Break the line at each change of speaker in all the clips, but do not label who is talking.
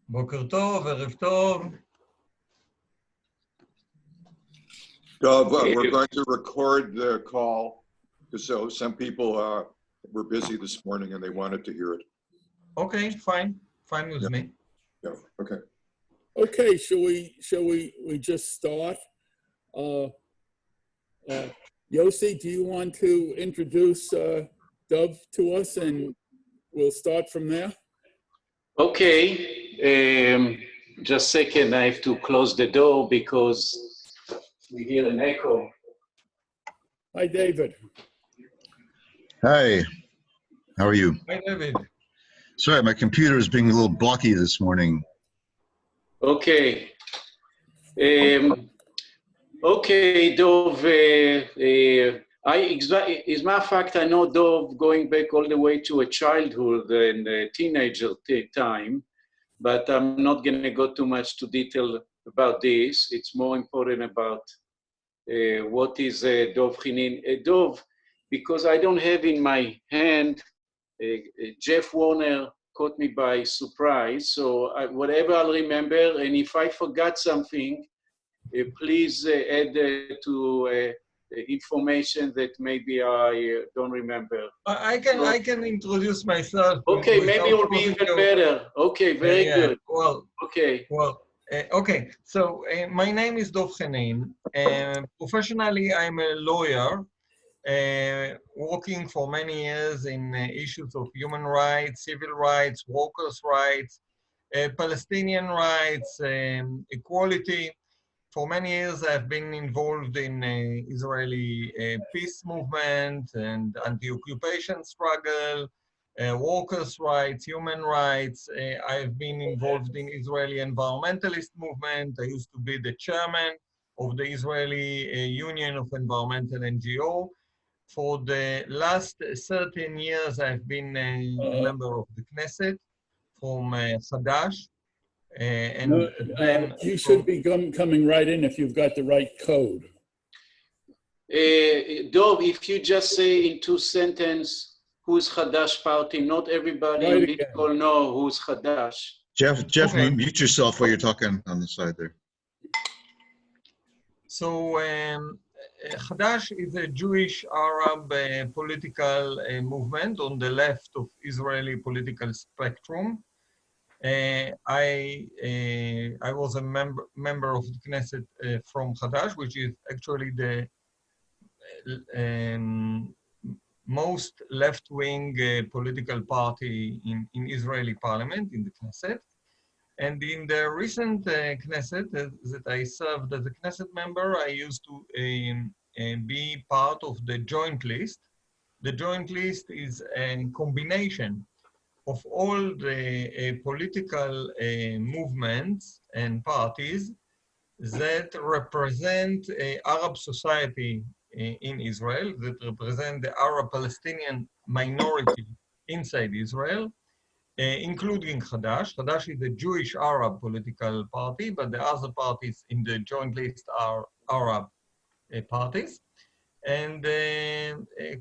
בוקר טוב, ערב טוב.
Dov, we're going to record the call because so some people were busy this morning and they wanted to hear it.
Okay, fine with me.
Yeah, okay.
Okay, shall we just start? Yossi, do you want to introduce Dov to us and we'll start from there?
Okay, just a second, I have to close the door because we hear an echo.
Hi, David.
Hi, how are you?
Hi, David.
Sorry, my computer is being a little blocky this morning.
Okay. Okay, Dov, as a matter of fact, I know Dov going back all the way to a childhood and a teenager time, but I'm not going to go too much to detail about this. It's more important about what is DovKhenin. Dov, because I don't have in my hand, Jeff Warner caught me by surprise, so whatever I'll remember, and if I forgot something, please add to information that maybe I don't remember.
I can introduce myself.
Okay, maybe it will be even better. Okay, very good.
Well,
okay.
Well, okay. So my name is DovKhenin. Professionally, I'm a lawyer, working for many years in issues of human rights, civil rights, workers' rights, Palestinian rights, equality. For many years, I've been involved in Israeli peace movement and anti-occupation struggle, workers' rights, human rights. I've been involved in Israeli environmentalist movement. I used to be the chairman of the Israeli Union of Environmental NGO. For the last 13 years, I've been a member of the Knesset from Hadash.
You should be coming right in if you've got the right code.
Dov, if you just say in 2 sentences, who's Hadash party? Not everybody in this call know who's Hadash.
Jeff,
okay.
Mute yourself while you're talking on the side there.
So, Hadash is a Jewish Arab political movement on the left of Israeli political spectrum. I was a member of the Knesset from Hadash, which is actually the most left-wing political party in Israeli parliament, in the Knesset. And in the recent Knesset that I served as a Knesset member, I used to be part of the joint list. The joint list is a combination of all the political movements and parties that represent Arab society in Israel, that represent the Arab-Palestinian minority inside Israel, including Hadash. Hadash is a Jewish Arab political party, but the other parties in the joint list are Arab parties. And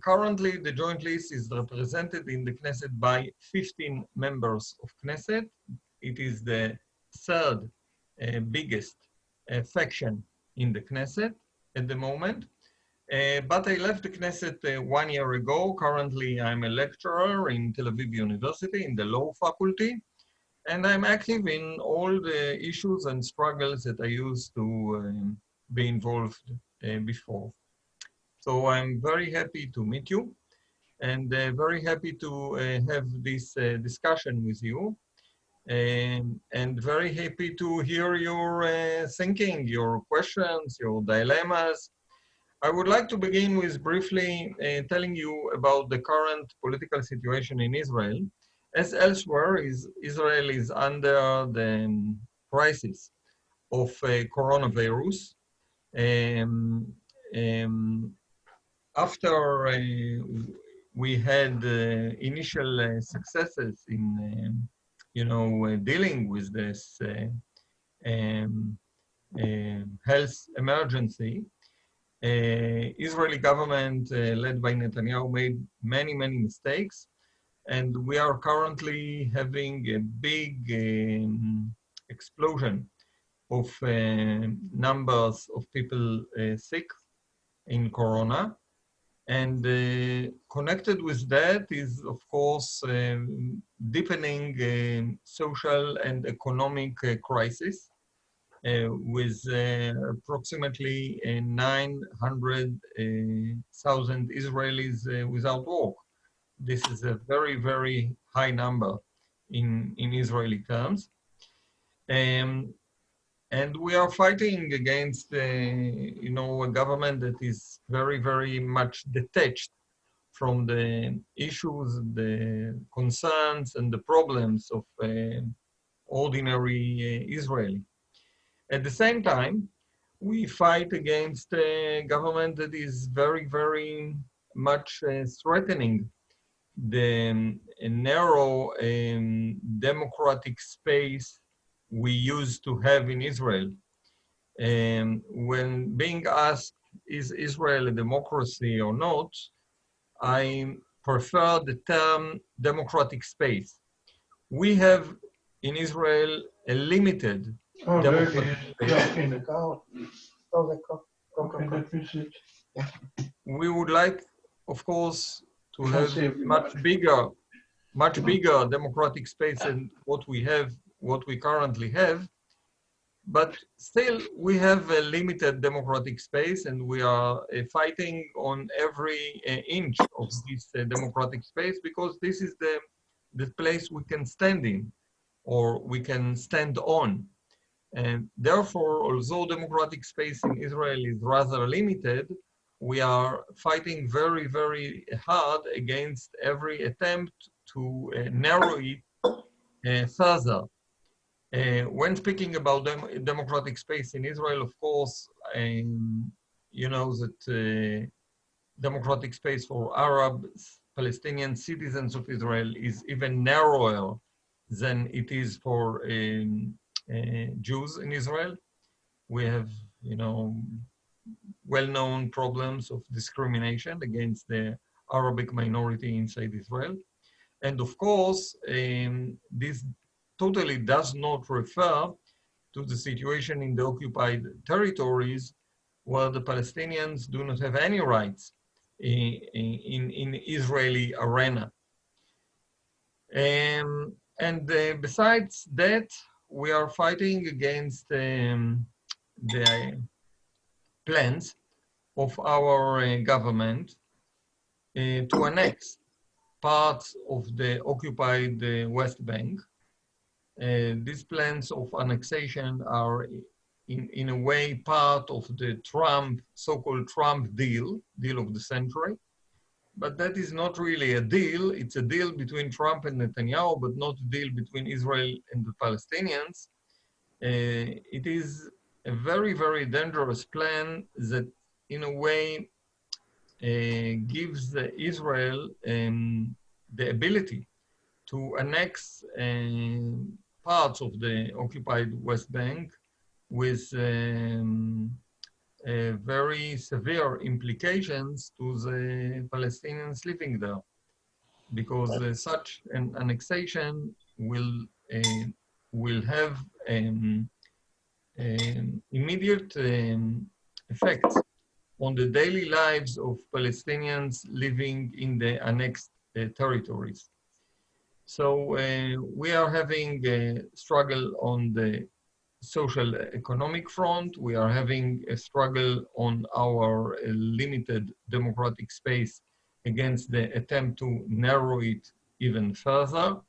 currently, the joint list is represented in the Knesset by 15 members of Knesset. It is the third biggest faction in the Knesset at the moment. But I left the Knesset 1 year ago. Currently, I'm a lecturer in Tel Aviv University in the law faculty. And I'm active in all the issues and struggles that I used to be involved before. So I'm very happy to meet you and very happy to have this discussion with you and very happy to hear your thinking, your questions, your dilemmas. I would like to begin with briefly telling you about the current political situation in Israel. As elsewhere, Israel is under the crisis of coronavirus. After we had initial successes in, dealing with this health emergency, Israeli government led by Netanyahu made many mistakes, and we are currently having a big explosion of numbers of people sick in Corona. And connected with that is, of course, deepening social and economic crisis with approximately 900,000 Israelis without work. This is a very, very high number in Israeli terms. And we are fighting against, a government that is very, very much detached from the issues, the concerns, and the problems of ordinary Israeli. At the same time, we fight against a government that is very, very much threatening the narrow democratic space we used to have in Israel. When being asked, is Israel a democracy or not, I prefer the term democratic space. We have in Israel a limited democratic space. We would like, of course, to have much bigger democratic space than what we currently have. But still, we have a limited democratic space, and we are fighting on every inch of this democratic space, because this is the place we can stand in, or we can stand on. And therefore, although democratic space in Israel is rather limited, we are fighting very, very hard against every attempt to narrow it further. When speaking about democratic space in Israel, of course, you know that democratic space for Arab, Palestinian citizens of Israel is even narrower than it is for Jews in Israel. We have, well-known problems of discrimination against the Arabic minority inside Israel. And of course, this totally does not refer to the situation in the occupied territories, where the Palestinians do not have any rights in Israeli arena. And besides that, we are fighting against the plans of our government to annex parts of the occupied West Bank. These plans of annexation are in a way part of the so-called Trump deal of the century. But that is not really a deal. It's a deal between Trump and Netanyahu, but not a deal between Israel and the Palestinians. It is a very, very dangerous plan that in a way gives Israel the ability to annex parts of the occupied West Bank with very severe implications to the Palestinians living there, because such an annexation will have immediate effects on the daily lives of Palestinians living in the annexed territories. So we are having a struggle on the social economic front. We are having a struggle on our limited democratic space against the attempt to narrow it even further.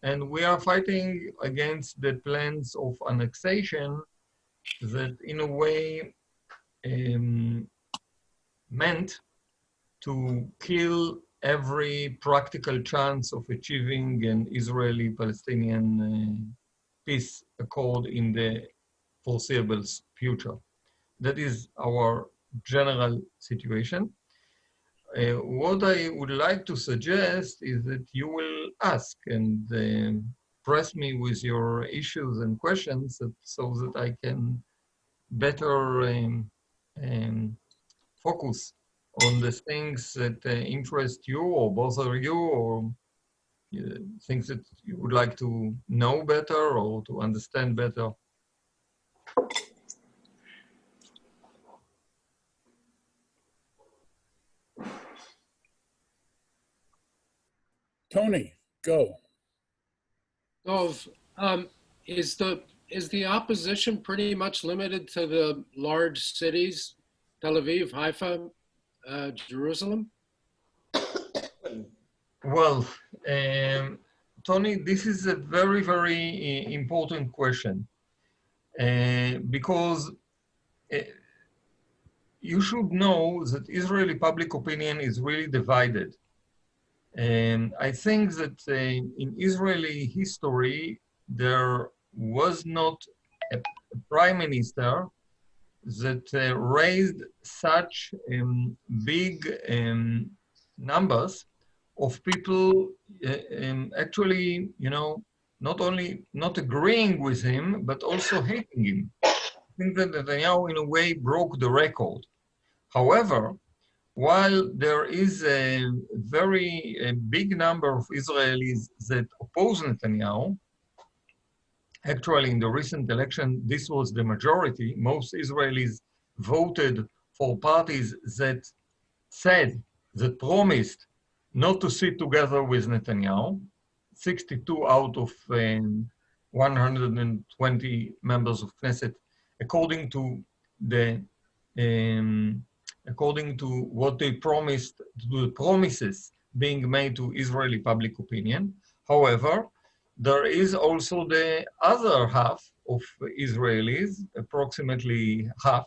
And we are fighting against the plans of annexation that in a way meant to kill every practical chance of achieving an Israeli-Palestinian peace accord in the foreseeable future. That is our general situation. What I would like to suggest is that you will ask and press me with your issues and questions so that I can better focus on the things that interest you or bother you, or things that you would like to know better or to understand better?
Tony, go.
Dov, is the opposition pretty much limited to the large cities, Tel Aviv, Haifa, Jerusalem?
Well, Tony, this is a very, very important question because you should know that Israeli public opinion is really divided. I think that in Israeli history, there was not a prime minister that raised such big numbers of people actually, not only not agreeing with him, but also hating him. I think that Netanyahu, in a way, broke the record. However, while there is a very big number of Israelis that oppose Netanyahu, actually in the recent election, this was the majority. Most Israelis voted for parties that said, that promised not to sit together with Netanyahu. 62 out of 120 members of Knesset, according to what they promised, to the promises being made to Israeli public opinion. However, there is also the other half of Israelis, approximately half,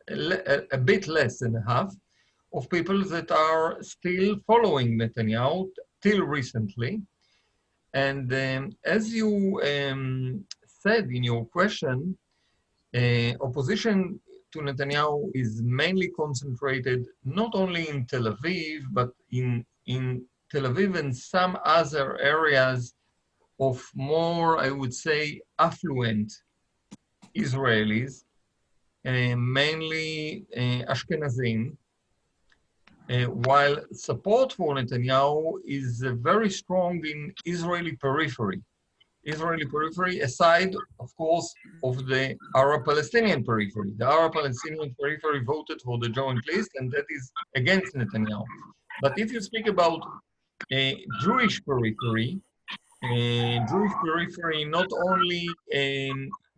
a bit less than half, of people that are still following Netanyahu till recently. And as you said in your question, opposition to Netanyahu is mainly concentrated not only in Tel Aviv, but in Tel Aviv and some other areas of more, I would say, affluent Israelis, mainly Ashkenazim, while support for Netanyahu is very strong in Israeli periphery. Israeli periphery, aside, of course, of the Arab-Palestinian periphery. The Arab-Palestinian periphery voted for the joint list, and that is against Netanyahu. But if you speak about Jewish periphery, not only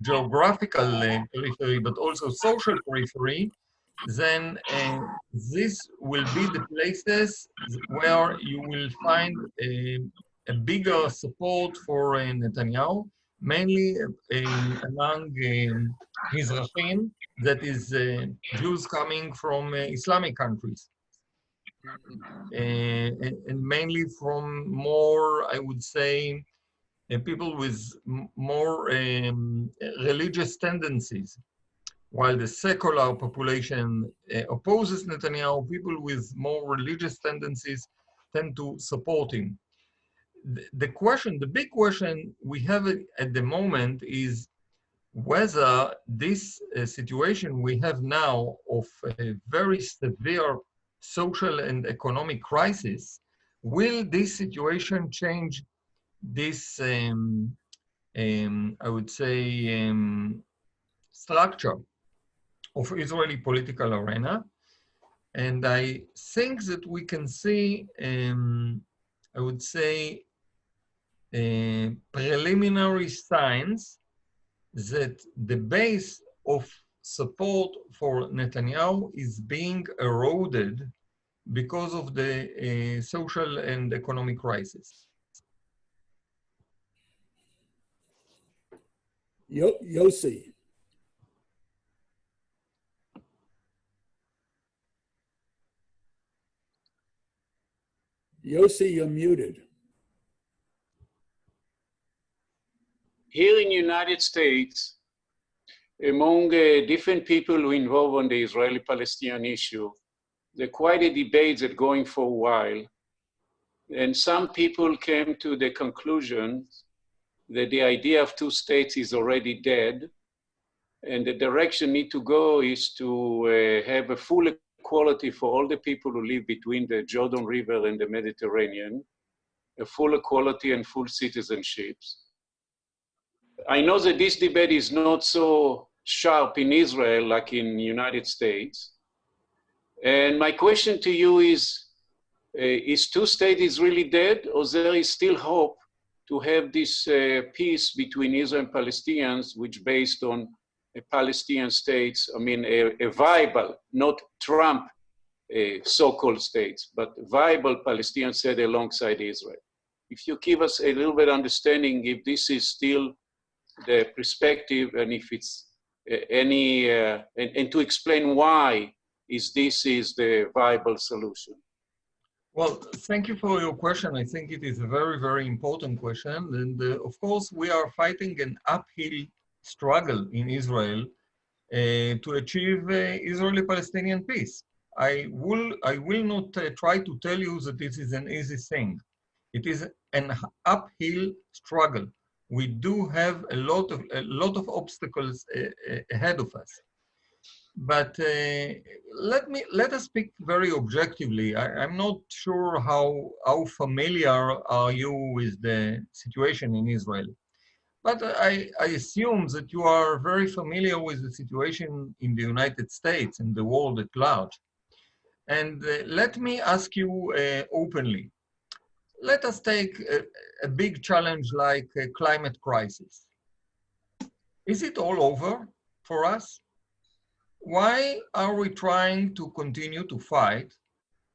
geographical periphery, but also social periphery, then this will be the places where you will find a bigger support for Netanyahu, mainly among Mizrahim, that is Jews coming from Islamic countries. And mainly from more, I would say, people with more religious tendencies. While the secular population opposes Netanyahu, people with more religious tendencies tend to support him. The big question we have at the moment is whether this situation we have now of a very severe social and economic crisis, will this situation change this, I would say, structure of Israeli political arena? And I think that we can see, I would say, preliminary signs that the base of support for Netanyahu is being eroded because of the social and economic crisis.
Yossi. Yossi, you're muted.
Here in the United States, among different people who involved on the Israeli-Palestinian issue, there's quite a debate that's going for a while. And some people came to the conclusion that the idea of two states is already dead. And the direction need to go is to have a full equality for all the people who live between the Jordan River and the Mediterranean. a full equality and full citizenships. I know that this debate is not so sharp in Israel like in the United States. And my question to you is two-state is really dead, or there is still hope to have this peace between Israel and Palestinians, which based on a Palestinian states, I mean, a viable, not Trump so-called states, but viable Palestinian state alongside Israel. If you give us a little bit understanding if this is still the perspective and if it's and to explain why this is the viable solution.
Well, thank you for your question. I think it is a very, very important question. And of course, we are fighting an uphill struggle in Israel to achieve Israeli-Palestinian peace. I will not try to tell you that this is an easy thing. It is an uphill struggle. We do have a lot of obstacles ahead of us. But let us speak very objectively. I'm not sure how familiar are you with the situation in Israel. But I assume that you are very familiar with the situation in the United States and the world at large. And let me ask you openly. Let us take a big challenge like a climate crisis. Is it all over for us? Why are we trying to continue to fight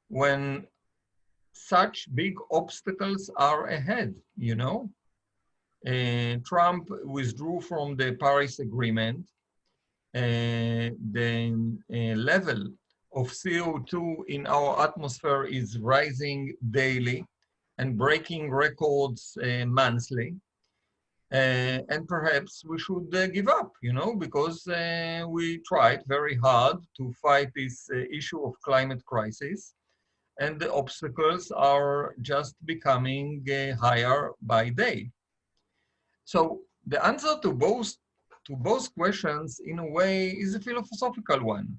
when such big obstacles are ahead, you know? Trump withdrew from the Paris Agreement. The level of CO2 in our atmosphere is rising daily and breaking records monthly. And perhaps we should give up, you know, because we tried very hard to fight this issue of climate crisis, and the obstacles are just becoming higher by day. So the answer to both questions, in a way, is a philosophical one.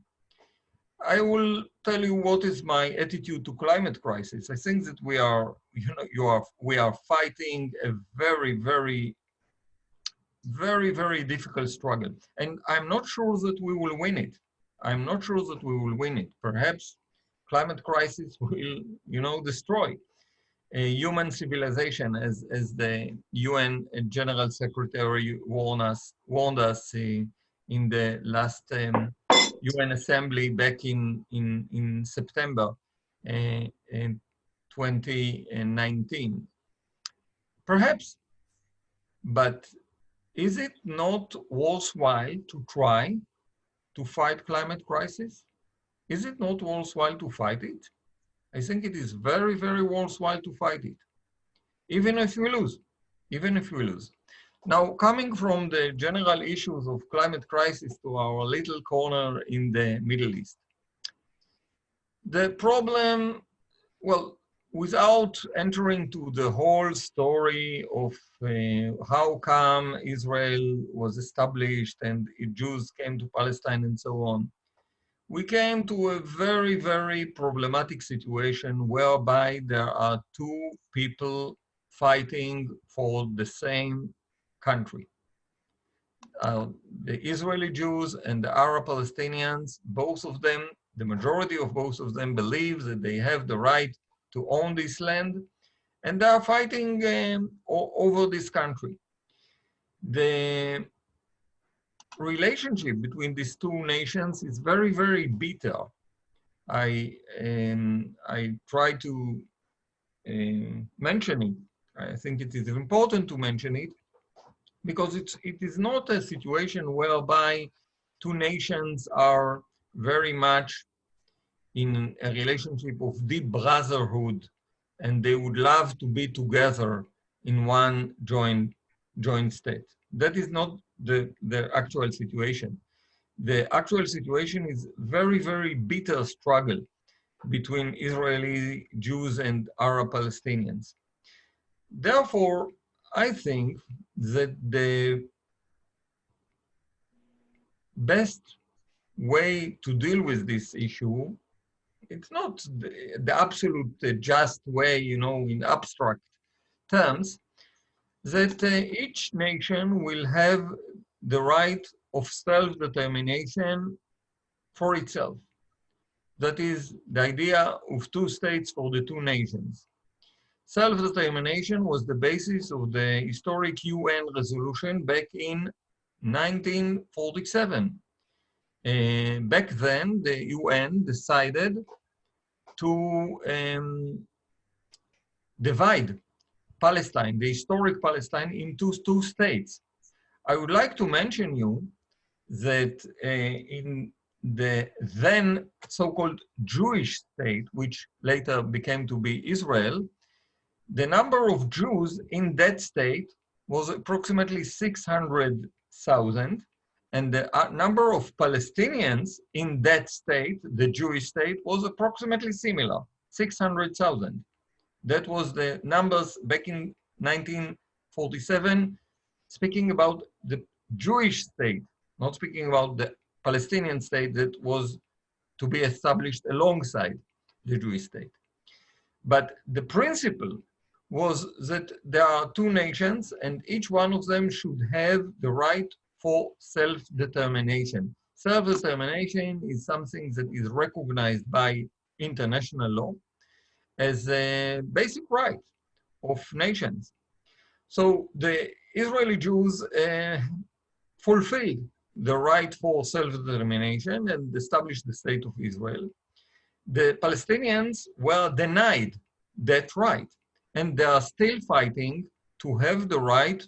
I will tell you what is my attitude to climate crisis. I think that we are fighting a very, very difficult struggle. And I'm not sure that we will win it. I'm not sure that we will win it. Perhaps climate crisis will, you know, destroy human civilization, as the UN General Secretary warned us in the last UN Assembly back in September 2019. Perhaps, but is it not worthwhile to try to fight climate crisis? Is it not worthwhile to fight it? I think it is very, very worthwhile to fight it, even if we lose, even if we lose. Now, coming from the general issues of climate crisis to our little corner in the Middle East. The problem, well, without entering to the whole story of how come Israel was established and Jews came to Palestine and so on, we came to a very, very problematic situation whereby there are two people fighting for the same country. The Israeli Jews and the Arab Palestinians, both of them, the majority of both of them believe that they have the right to own this land, and they are fighting over this country. The relationship between these two nations is very, very bitter. I try to mention it. I think it is important to mention it because it is not a situation whereby two nations are very much in a relationship of deep brotherhood and they would love to be together in one joint state. That is not the actual situation. The actual situation is very, very bitter struggle between Israeli Jews and Arab Palestinians. Therefore, I think that the best way to deal with this issue, it's not the absolute just way, you know, in abstract, terms that each nation will have the right of self-determination for itself. That is the idea of two states for the two nations. Self-determination was the basis of the historic UN resolution back in 1947. Back then, the UN decided to divide Palestine, the historic Palestine, into two states. I would like to mention you that in the then so-called Jewish state, which later became to be Israel, the number of Jews in that state was approximately 600,000, and the number of Palestinians in that state, the Jewish state, was approximately similar, 600,000. That was the numbers back in 1947, speaking about the Jewish state, not speaking about the Palestinian state that was to be established alongside the Jewish state. But the principle was that there are two nations and each one of them should have the right for self-determination. Self-determination is something that is recognized by international law as a basic right of nations. So the Israeli Jews fulfilled the right for self-determination and established the state of Israel. The Palestinians were denied that right, and they are still fighting to have the right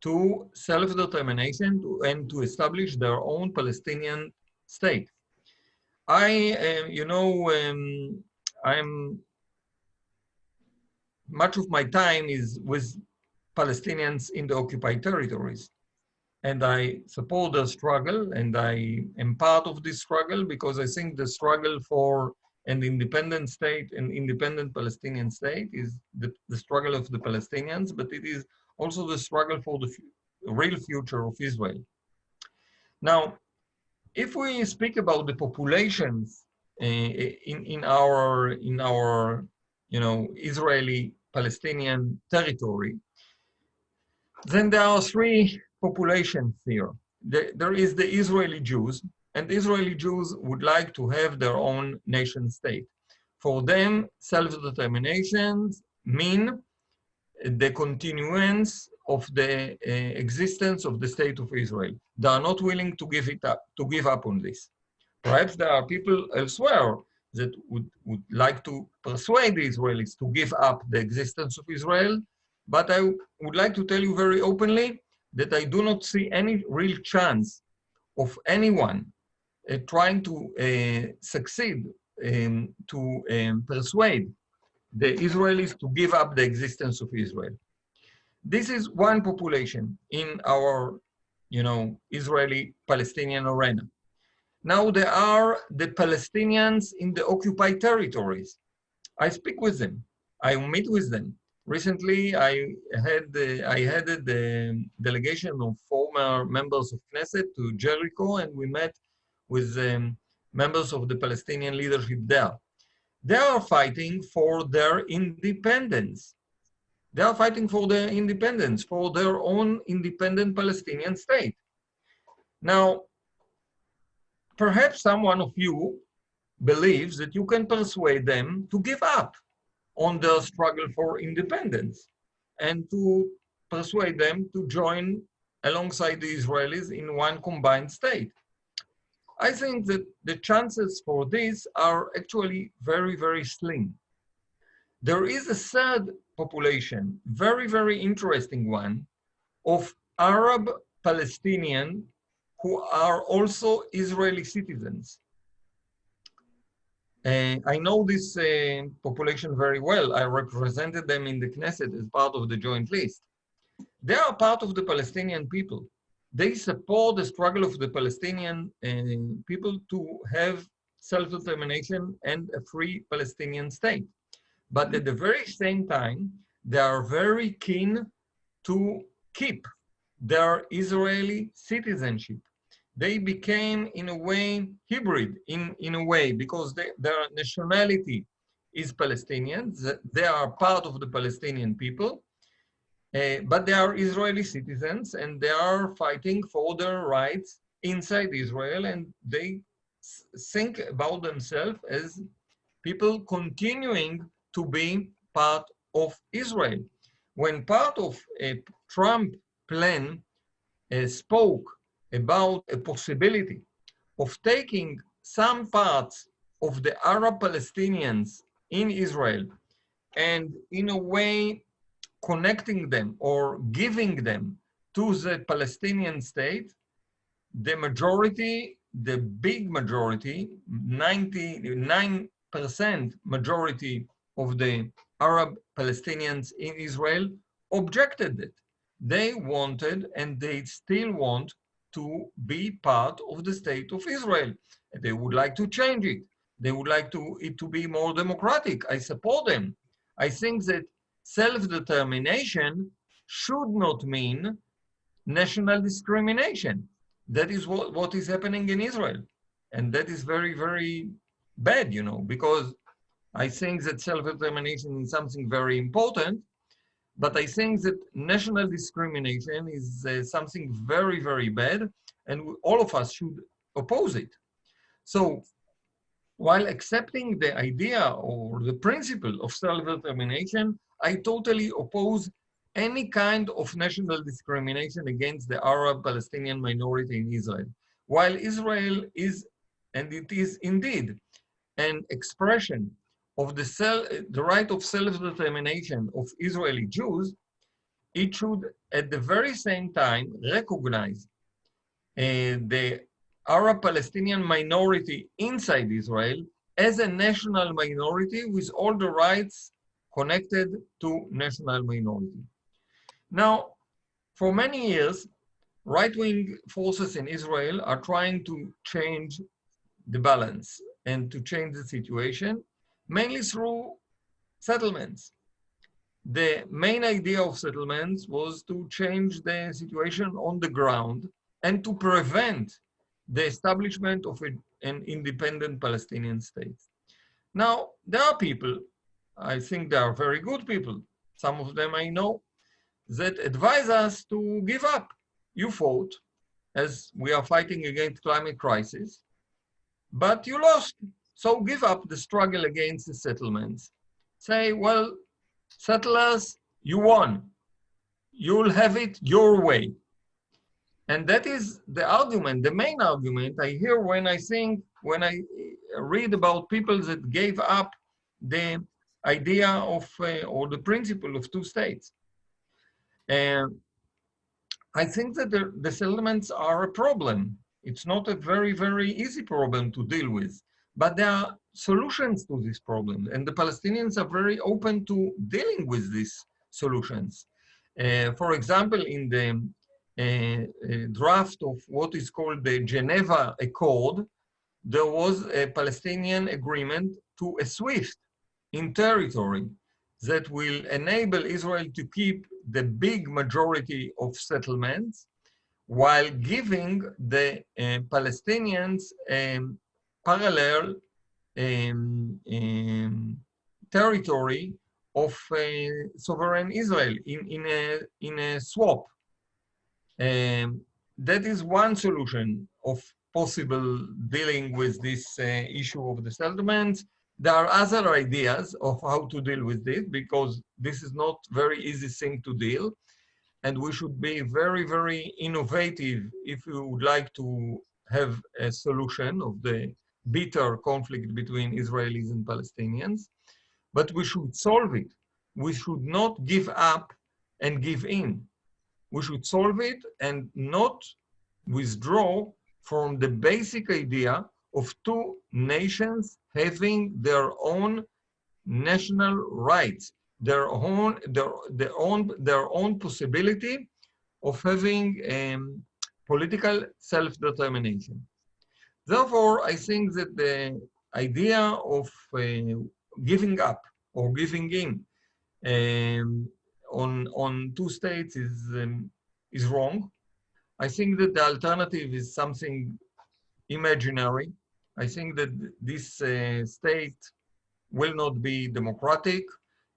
to self-determination and to establish their own Palestinian state. Much of my time is with Palestinians in the occupied territories. And I support the struggle, and I am part of this struggle because I think the struggle for an independent state, an independent Palestinian state, is the struggle of the Palestinians, but it is also the struggle for the real future of Israel. Now, if we speak about the populations in our Israeli-Palestinian territory, then there are three populations here. There is the Israeli Jews, and Israeli Jews would like to have their own nation state. For them, self-determination mean the continuance of the existence of the state of Israel. They are not willing to give up on this. Perhaps there are people elsewhere that would like to persuade the Israelis to give up the existence of Israel, but I would like to tell you very openly that I do not see any real chance of anyone trying to succeed to persuade the Israelis to give up the existence of Israel. This is one population in our, Israeli-Palestinian arena. Now there are the Palestinians in the occupied territories. I speak with them. I meet with them. Recently, I headed the delegation of former members of Knesset to Jericho, and we met with members of the Palestinian leadership there. They are fighting for their independence. They are fighting for their independence, for their own independent Palestinian state. Now, perhaps someone of you believes that you can persuade them to give up on their struggle for independence and to persuade them to join alongside the Israelis in one combined state. I think that the chances for this are actually very, very slim. There is a third population, very, very interesting one, of Arab Palestinians who are also Israeli citizens. I know this population very well. I represented them in the Knesset as part of the joint list. They are part of the Palestinian people. They support the struggle of the Palestinian people to have self-determination and a free Palestinian state. But at the very same time, they are very keen to keep their Israeli citizenship. They became, in a way, hybrid, in a way, because their nationality is Palestinian. They are part of the Palestinian people, but they are Israeli citizens and they are fighting for their rights inside Israel, and they think about themselves as people continuing to be part of Israel. When part of a Trump plan spoke about a possibility of taking some parts of the Arab Palestinians in Israel and in a way connecting them or giving them to the Palestinian state, the majority, the big majority, 99% majority of the Arab Palestinians in Israel objected it. They wanted and they still want to be part of the state of Israel. They would like to change it. They would like it to be more democratic. I support them. I think that self-determination should not mean national discrimination. That is what is happening in Israel. And that is very, very bad, you know, because I think that self-determination is something very important, but I think that national discrimination is something very, very bad, and all of us should oppose it. So while accepting the idea or the principle of self-determination, I totally oppose any kind of national discrimination against the Arab Palestinian minority in Israel. While Israel is, and it is indeed, an expression of the right of self-determination of Israeli Jews, it should at the very same time recognize the Arab Palestinian minority inside Israel as a national minority with all the rights connected to national minority. Now, for many years, right-wing forces in Israel are trying to change the balance and to change the situation, mainly through settlements. The main idea of settlements was to change the situation on the ground and to prevent the establishment of an independent Palestinian state. Now, there are people, I think they are very good people, some of them I know, that advise us to give up. You fought, as we are fighting against climate crisis, but you lost. So give up the struggle against the settlements. Say, well, settlers, you won. You'll have it your way. And that is the argument, the main argument I hear when I read about people that gave up the idea of, or the principle of two states. And I think that the settlements are a problem. It's not a very, very easy problem to deal with, but there are solutions to this problem, and the Palestinians are very open to dealing with these solutions. For example, in the draft of what is called the Geneva Accord, there was a Palestinian agreement to a SWIFT in territory that will enable Israel to keep the big majority of settlements while giving the Palestinians parallel territory of sovereign Israel in a swap. That is one solution of possible dealing with this issue of the settlements. There are other ideas of how to deal with this because this is not very easy thing to deal. And we should be very, very innovative if we would like to have a solution of the bitter conflict between Israelis and Palestinians. But we should solve it. We should not give up and give in. We should solve it and not withdraw from the basic idea of two nations having their own national rights, their own possibility of having political self-determination. Therefore, I think that the idea of giving up or giving in on two states is wrong. I think that the alternative is something imaginary. I think that this state will not be democratic.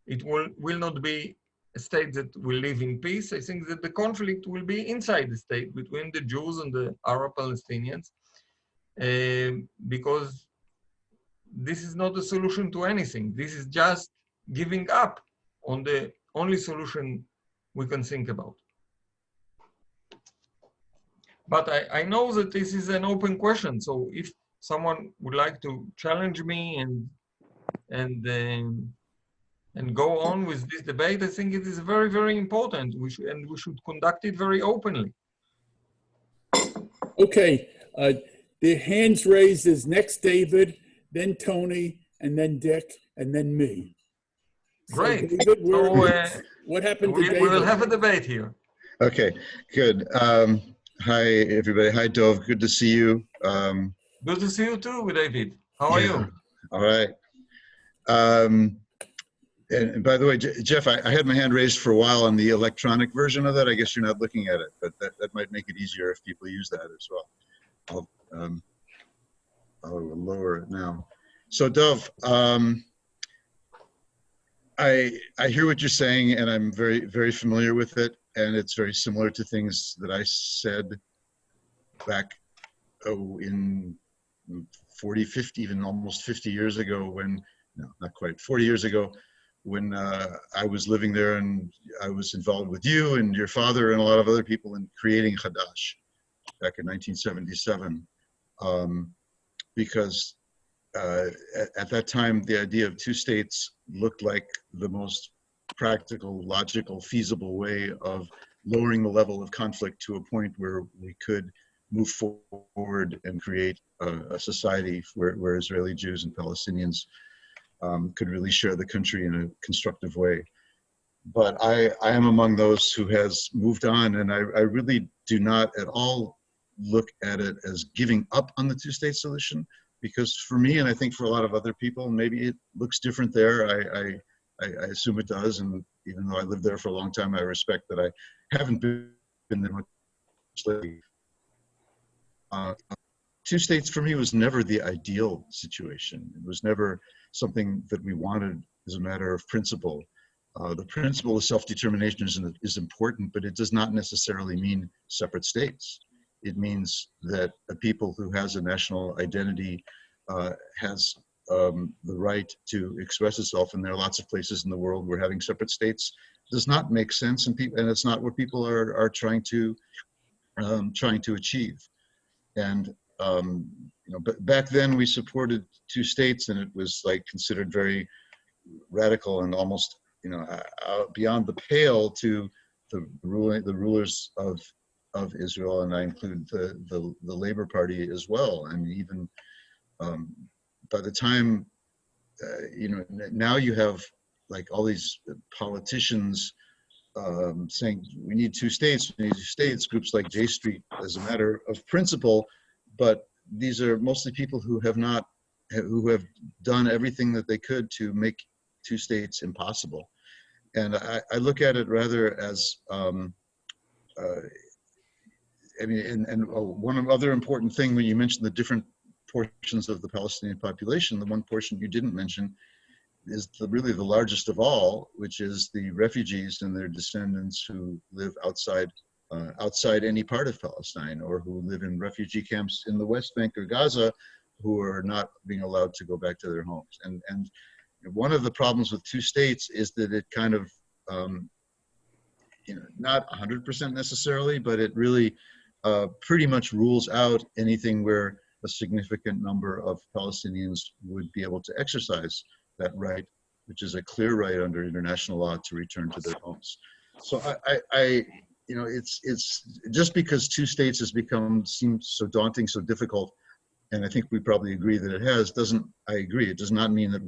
It will not be a state that will live in peace. I think that the conflict will be inside the state between the Jews and the Arab Palestinians, because this is not a solution to anything. This is just giving up on the only solution we can think about. But I know that this is an open question. So if someone would like to challenge me and go on with this debate, I think it is very, very important. We should conduct it very openly.
Okay, the hands raised is next David, then Tony, and then Dick, and then me.
Great.
So David, what happened to David?
We will have a debate here.
Okay, good. Hi, everybody. Hi, Dov. Good to see you.
Good to see you too, David. How are you?
All right. And by the way, Jeff, I had my hand raised for a while on the electronic version of that. I guess you're not looking at it, but that might make it easier if people use that as well. I'll lower it now. So Dov, I hear what you're saying, and I'm very, very familiar with it. And it's very similar to things that I said back in 40, 50, even almost 50 years ago when, no, not quite, 40 years ago, when I was living there and I was involved with you and your father and a lot of other people in creating Hadash back in 1977. Because at that time, the idea of two states looked like the most practical, logical, feasible way of lowering the level of conflict to a point where we could move forward and create a society where Israeli Jews and Palestinians could really share the country in a constructive way. But I am among those who has moved on, and I really do not at all look at it as giving up on the two-state solution, because for me, and I think for a lot of other people, maybe it looks different there. I assume it does, and even though I lived there for a long time, I respect that I haven't been there much lately. Two states for me was never the ideal situation. It was never something that we wanted as a matter of principle. The principle of self-determination is important, but it does not necessarily mean separate states. It means that a people who has a national identity has the right to express itself, and there are lots of places in the world where having separate states does not make sense, and it's not what people are trying to achieve. And you know, but back then we supported two states, and it was like considered very radical and almost, you know, beyond the pale to the rulers of Israel, and I include the Labor Party as well. I mean, even by the time, you know, now you have like all these politicians saying we need two states, groups like J Street as a matter of principle, but these are mostly people who have done everything that they could to make two states impossible. And I look at it rather as, I mean, and one other important thing when you mentioned the different portions of the Palestinian population, the one portion you didn't mention is really the largest of all, which is the refugees and their descendants who live outside any part of Palestine, or who live in refugee camps in the West Bank or Gaza, who are not being allowed to go back to their homes. And one of the problems with two states is that it kind of, you know, not 100% necessarily, but it really pretty much rules out anything where a significant number of Palestinians would be able to exercise that right, which is a clear right under international law to return to their homes. So you know, it's just because two states has seems so daunting, so difficult, and I think we probably agree that it has, I agree, it does not mean that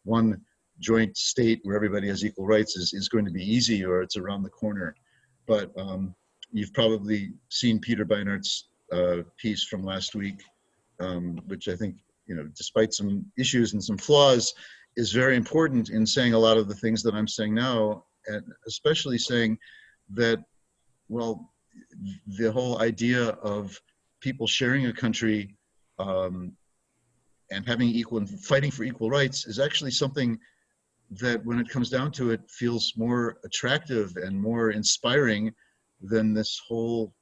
one joint state where everybody has equal rights is going to be easy, or it's around the corner. But you've probably seen Peter Beinart's piece from last week, which I think, you know, despite some issues and some flaws, is very important in saying a lot of the things that I'm saying now, and especially saying that, well, the whole idea of people sharing a country and having fighting for equal rights is actually something that when it comes down to it feels more attractive and more inspiring than this whole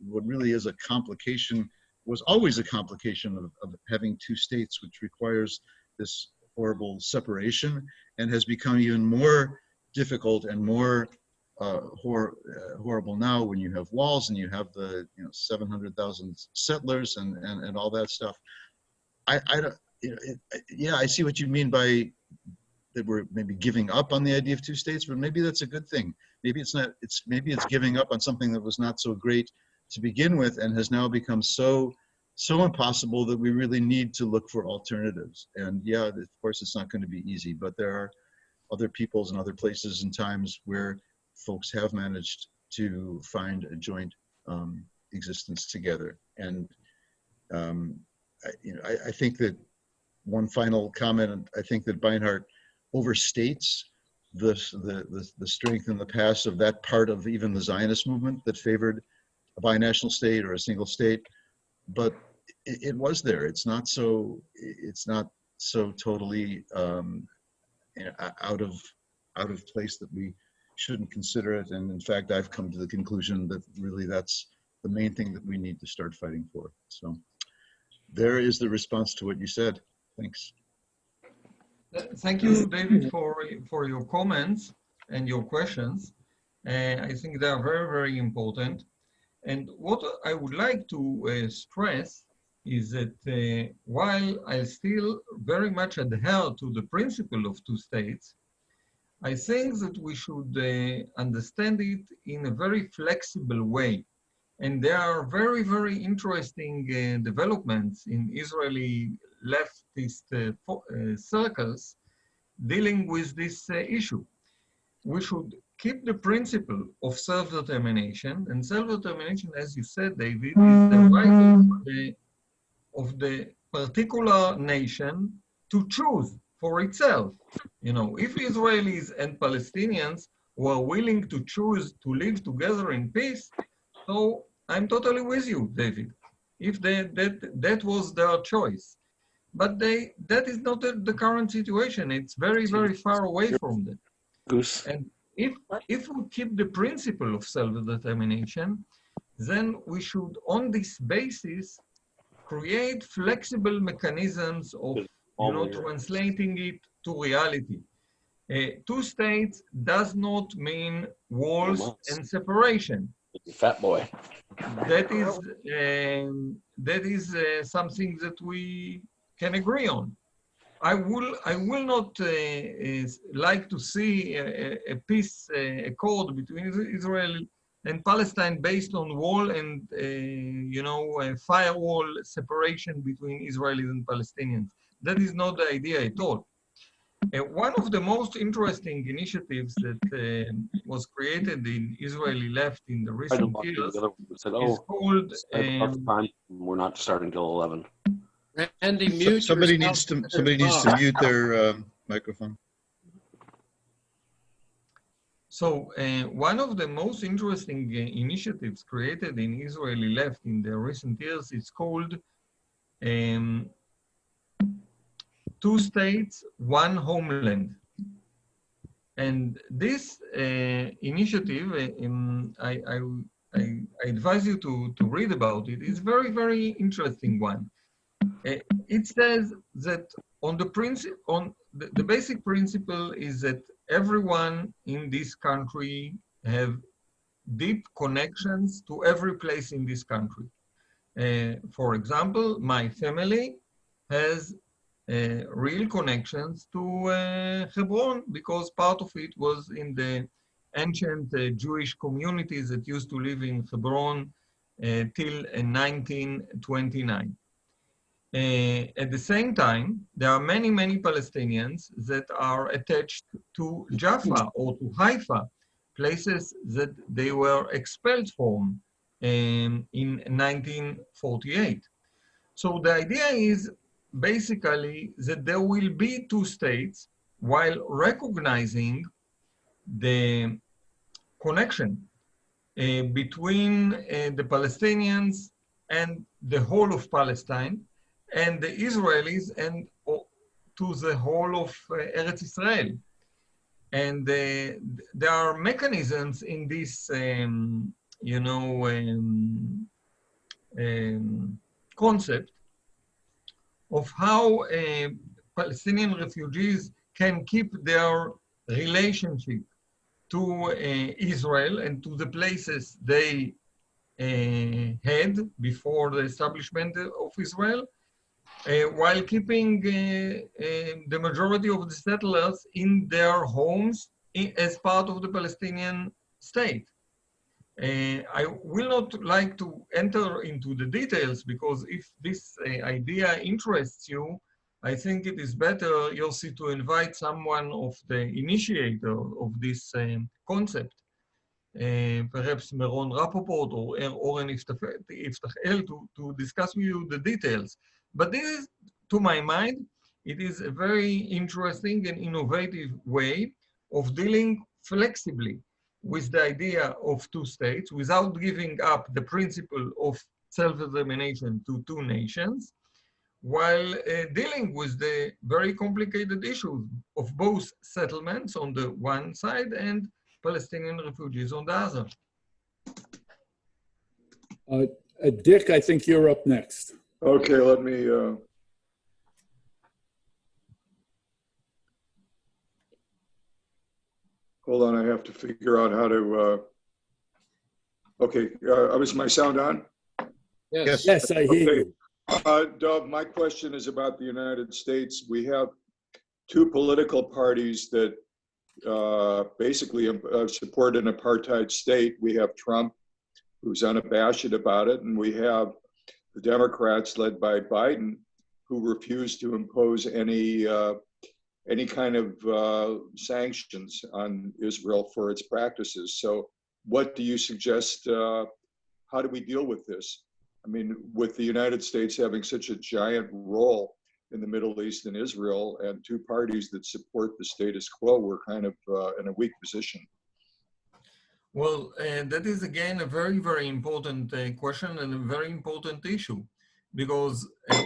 what really is a complication, was always a complication of having two states, which requires this horrible separation, and has become even more difficult and more horrible now when you have walls and you have the 700,000 settlers and all that stuff. I don't, yeah, I see what you mean by that we're maybe giving up on the idea of two states, but maybe that's a good thing. Maybe it's not. Maybe it's giving up on something that was not so great to begin with and has now become so impossible that we really need to look for alternatives. And yeah, of course, it's not going to be easy, but there are other peoples and other places and times where folks have managed to find a joint existence together. And I think that one final comment, I think that Beinart overstates the strength in the past of that part of even the Zionist movement that favored a binational state or a single state, but it was there. It's not so totally out of place that we shouldn't consider it. And in fact, I've come to the conclusion that really that's the main thing that we need to start fighting for. So there is the response to what you said. Thanks.
Thank you, David, for your comments and your questions. I think they are very, very important. And what I would like to stress is that while I still very much adhere to the principle of two states, I think that we should understand it in a very flexible way. And there are very, very interesting developments in Israeli leftist circles dealing with this issue. We should keep the principle of self-determination, and self-determination, as you said, David, is the right of the particular nation to choose for itself. If Israelis and Palestinians were willing to choose to live together in peace, so I'm totally with you, David, if that was their choice. But that is not the current situation. It's very, very far away from that.
Goose.
And if we keep the principle of self-determination, then we should, on this basis, create flexible mechanisms of translating it to reality. Two states does not mean walls and separation.
Fat boy.
That is something that we can agree on. I will not like to see a peace accord between Israel and Palestine based on wall and a firewall separation between Israelis and Palestinians. That is not the idea at all. One of the most interesting initiatives that was created in Israeli left in the recent years is called...
We're not starting till 11.
Randy, mute
somebody needs to mute their microphone.
So one of the most interesting initiatives created in Israeli left in the recent years is called Two States, One Homeland. And this initiative, I advise you to read about it. It's a very, very interesting one. It says that the basic principle is that everyone in this country have deep connections to every place in this country. For example, my family has real connections to Hebron because part of it was in the ancient Jewish communities that used to live in Hebron till 1929. At the same time, there are many, many Palestinians that are attached to Jaffa or to Haifa, places that they were expelled from in 1948. So the idea is basically that there will be two states while recognizing the connection between the Palestinians and the whole of Palestine, and the Israelis and to the whole of Eretz Israel. And there are mechanisms in this, concept of how Palestinian refugees can keep their relationship to Israel and to the places they had before the establishment of Israel, while keeping the majority of the settlers in their homes as part of the Palestinian state. I will not like to enter into the details because if this idea interests you, I think it is better, Yossi, to invite someone of the initiator of this concept, perhaps Meron Rapoport or Oren Iftachel, to discuss with you the details. But this is, to my mind, it is a very interesting and innovative way of dealing flexibly with the idea of two states without giving up the principle of self-determination to two nations, while dealing with the very complicated issues of both settlements on the one side and Palestinian refugees on the other.
Dick, I think you're up next.
Okay, let me. Hold on, I have to figure out how to. Okay, is my sound on?
Yes.
Yes, I hear
Okay.
you.
Dov, my question is about the United States. We have two political parties that basically support an apartheid state. We have Trump, who's unabashed about it, and we have the Democrats led by Biden, who refuse to impose any kind of sanctions on Israel for its practices. So what do you suggest? How do we deal with this? I mean, with the United States having such a giant role in the Middle East and Israel, and two parties that support the status quo, we're kind of in a weak position.
Well, that is again a very, very important question and a very important issue, because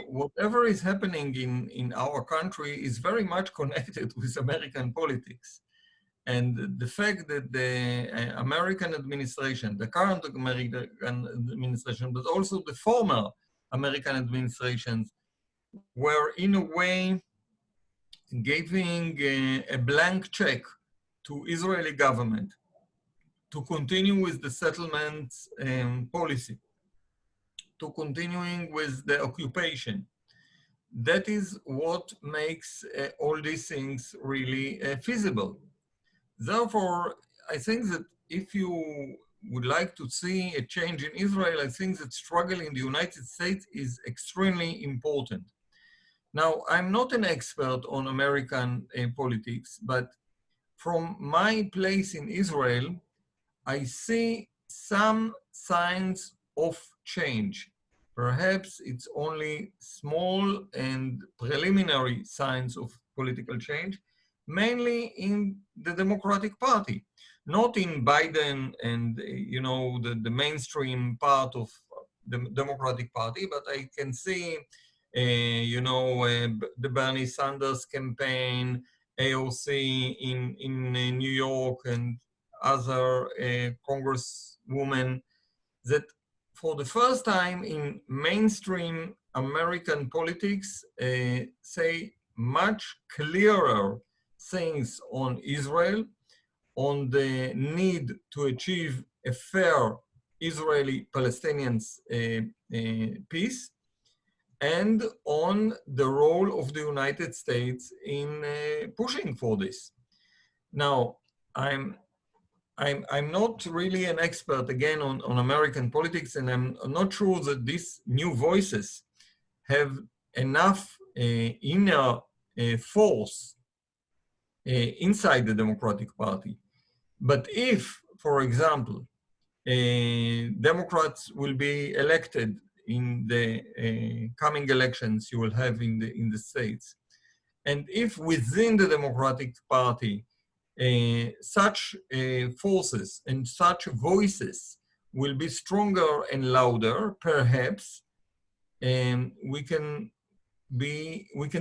whatever is happening in our country is very much connected with American politics. And the fact that the American administration, the current American administration, but also the former American administrations, were in a way giving a blank check to Israeli government to continue with the settlement policy, to continuing with the occupation. That is what makes all these things really feasible. Therefore, I think that if you would like to see a change in Israel, I think that struggle in the United States is extremely important. Now, I'm not an expert on American politics, but from my place in Israel, I see some signs of change. Perhaps it's only small and preliminary signs of political change, mainly in the Democratic Party, not in Biden and the mainstream part of the Democratic Party, but I can see the Bernie Sanders campaign, AOC in New York, and other congresswomen that for the first time in mainstream American politics say much clearer things on Israel, on the need to achieve a fair Israeli-Palestinian peace, and on the role of the United States in pushing for this. Now, I'm not really an expert, again, on American politics, and I'm not sure that these new voices have enough inner force inside the Democratic Party. But if, for example, Democrats will be elected in the coming elections you will have in the states, and if within the Democratic Party such forces and such voices will be stronger and louder, perhaps we can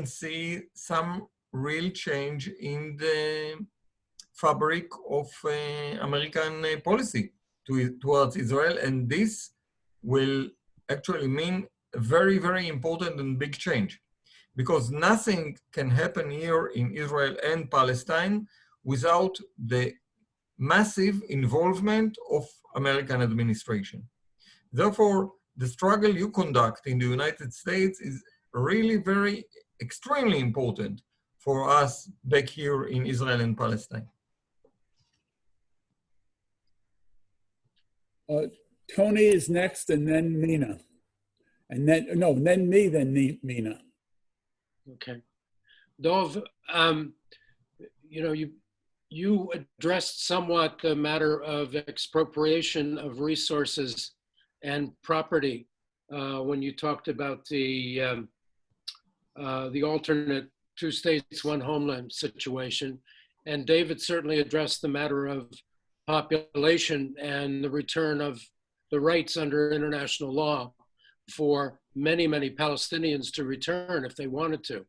see some real change in the fabric of American policy towards Israel, and this will actually mean a very, very important and big change, because nothing can happen here in Israel and Palestine without the massive involvement of American administration. Therefore, the struggle you conduct in the United States is really very, extremely important for us back here in Israel and Palestine.
Tony is next, and then Mina. And then, no, then me, then Mina.
Okay. Dov, you know, you addressed somewhat the matter of expropriation of resources and property when you talked about the alternate two states, one homeland situation. And David certainly addressed the matter of population and the return of the rights under international law for many, many Palestinians to return if they wanted to.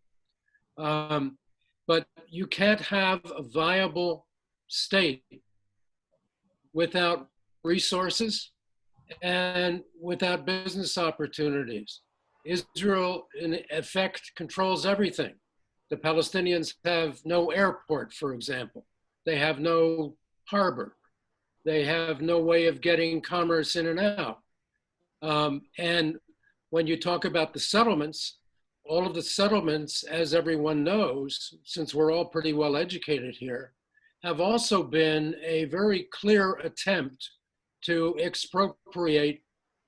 But you can't have a viable state without resources and without business opportunities. Israel, in effect, controls everything. The Palestinians have no airport, for example. They have no harbor. They have no way of getting commerce in and out. And when you talk about the settlements, all of the settlements, as everyone knows, since we're all pretty well educated here, have also been a very clear attempt to expropriate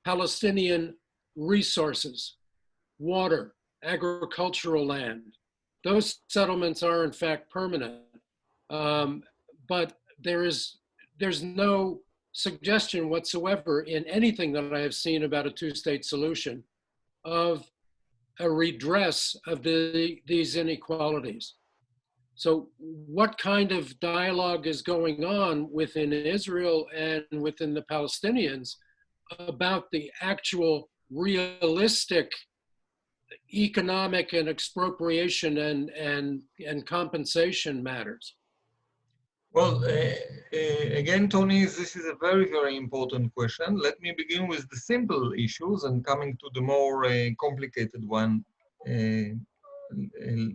Palestinian resources, water, agricultural land. Those settlements are in fact permanent, but there's no suggestion whatsoever in anything that I have seen about a two-state solution of a redress of these inequalities. So what kind of dialogue is going on within Israel and within the Palestinians about the actual realistic economic and expropriation and compensation matters?
Well, again, Tony, this is a very, very important question. Let me begin with the simple issues and coming to the more complicated one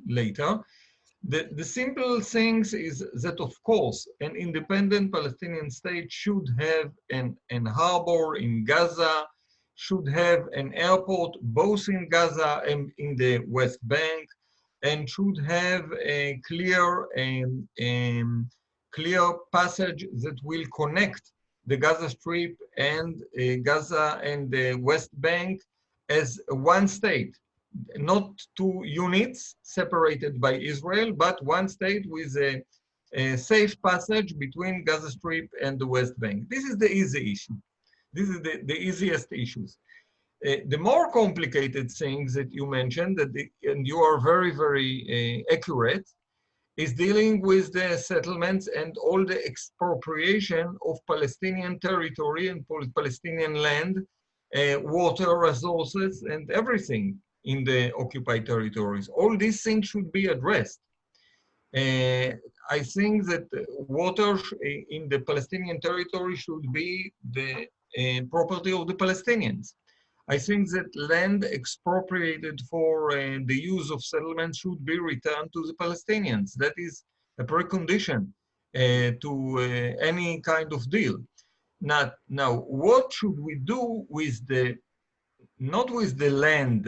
later. The simple things is that, of course, an independent Palestinian state should have an harbor in Gaza, should have an airport both in Gaza and in the West Bank, and should have a clear passage that will connect the Gaza Strip and Gaza and the West Bank as one state, not two units separated by Israel, but one state with a safe passage between Gaza Strip and the West Bank. This is the easy issue. This is the easiest issues. The more complicated things that you mentioned, and you are very, very accurate, is dealing with the settlements and all the expropriation of Palestinian territory and Palestinian land, water resources, and everything in the occupied territories. All these things should be addressed. I think that water in the Palestinian territory should be the property of the Palestinians. I think that land expropriated for the use of settlements should be returned to the Palestinians. That is a precondition to any kind of deal. Now, what should we do with not with the land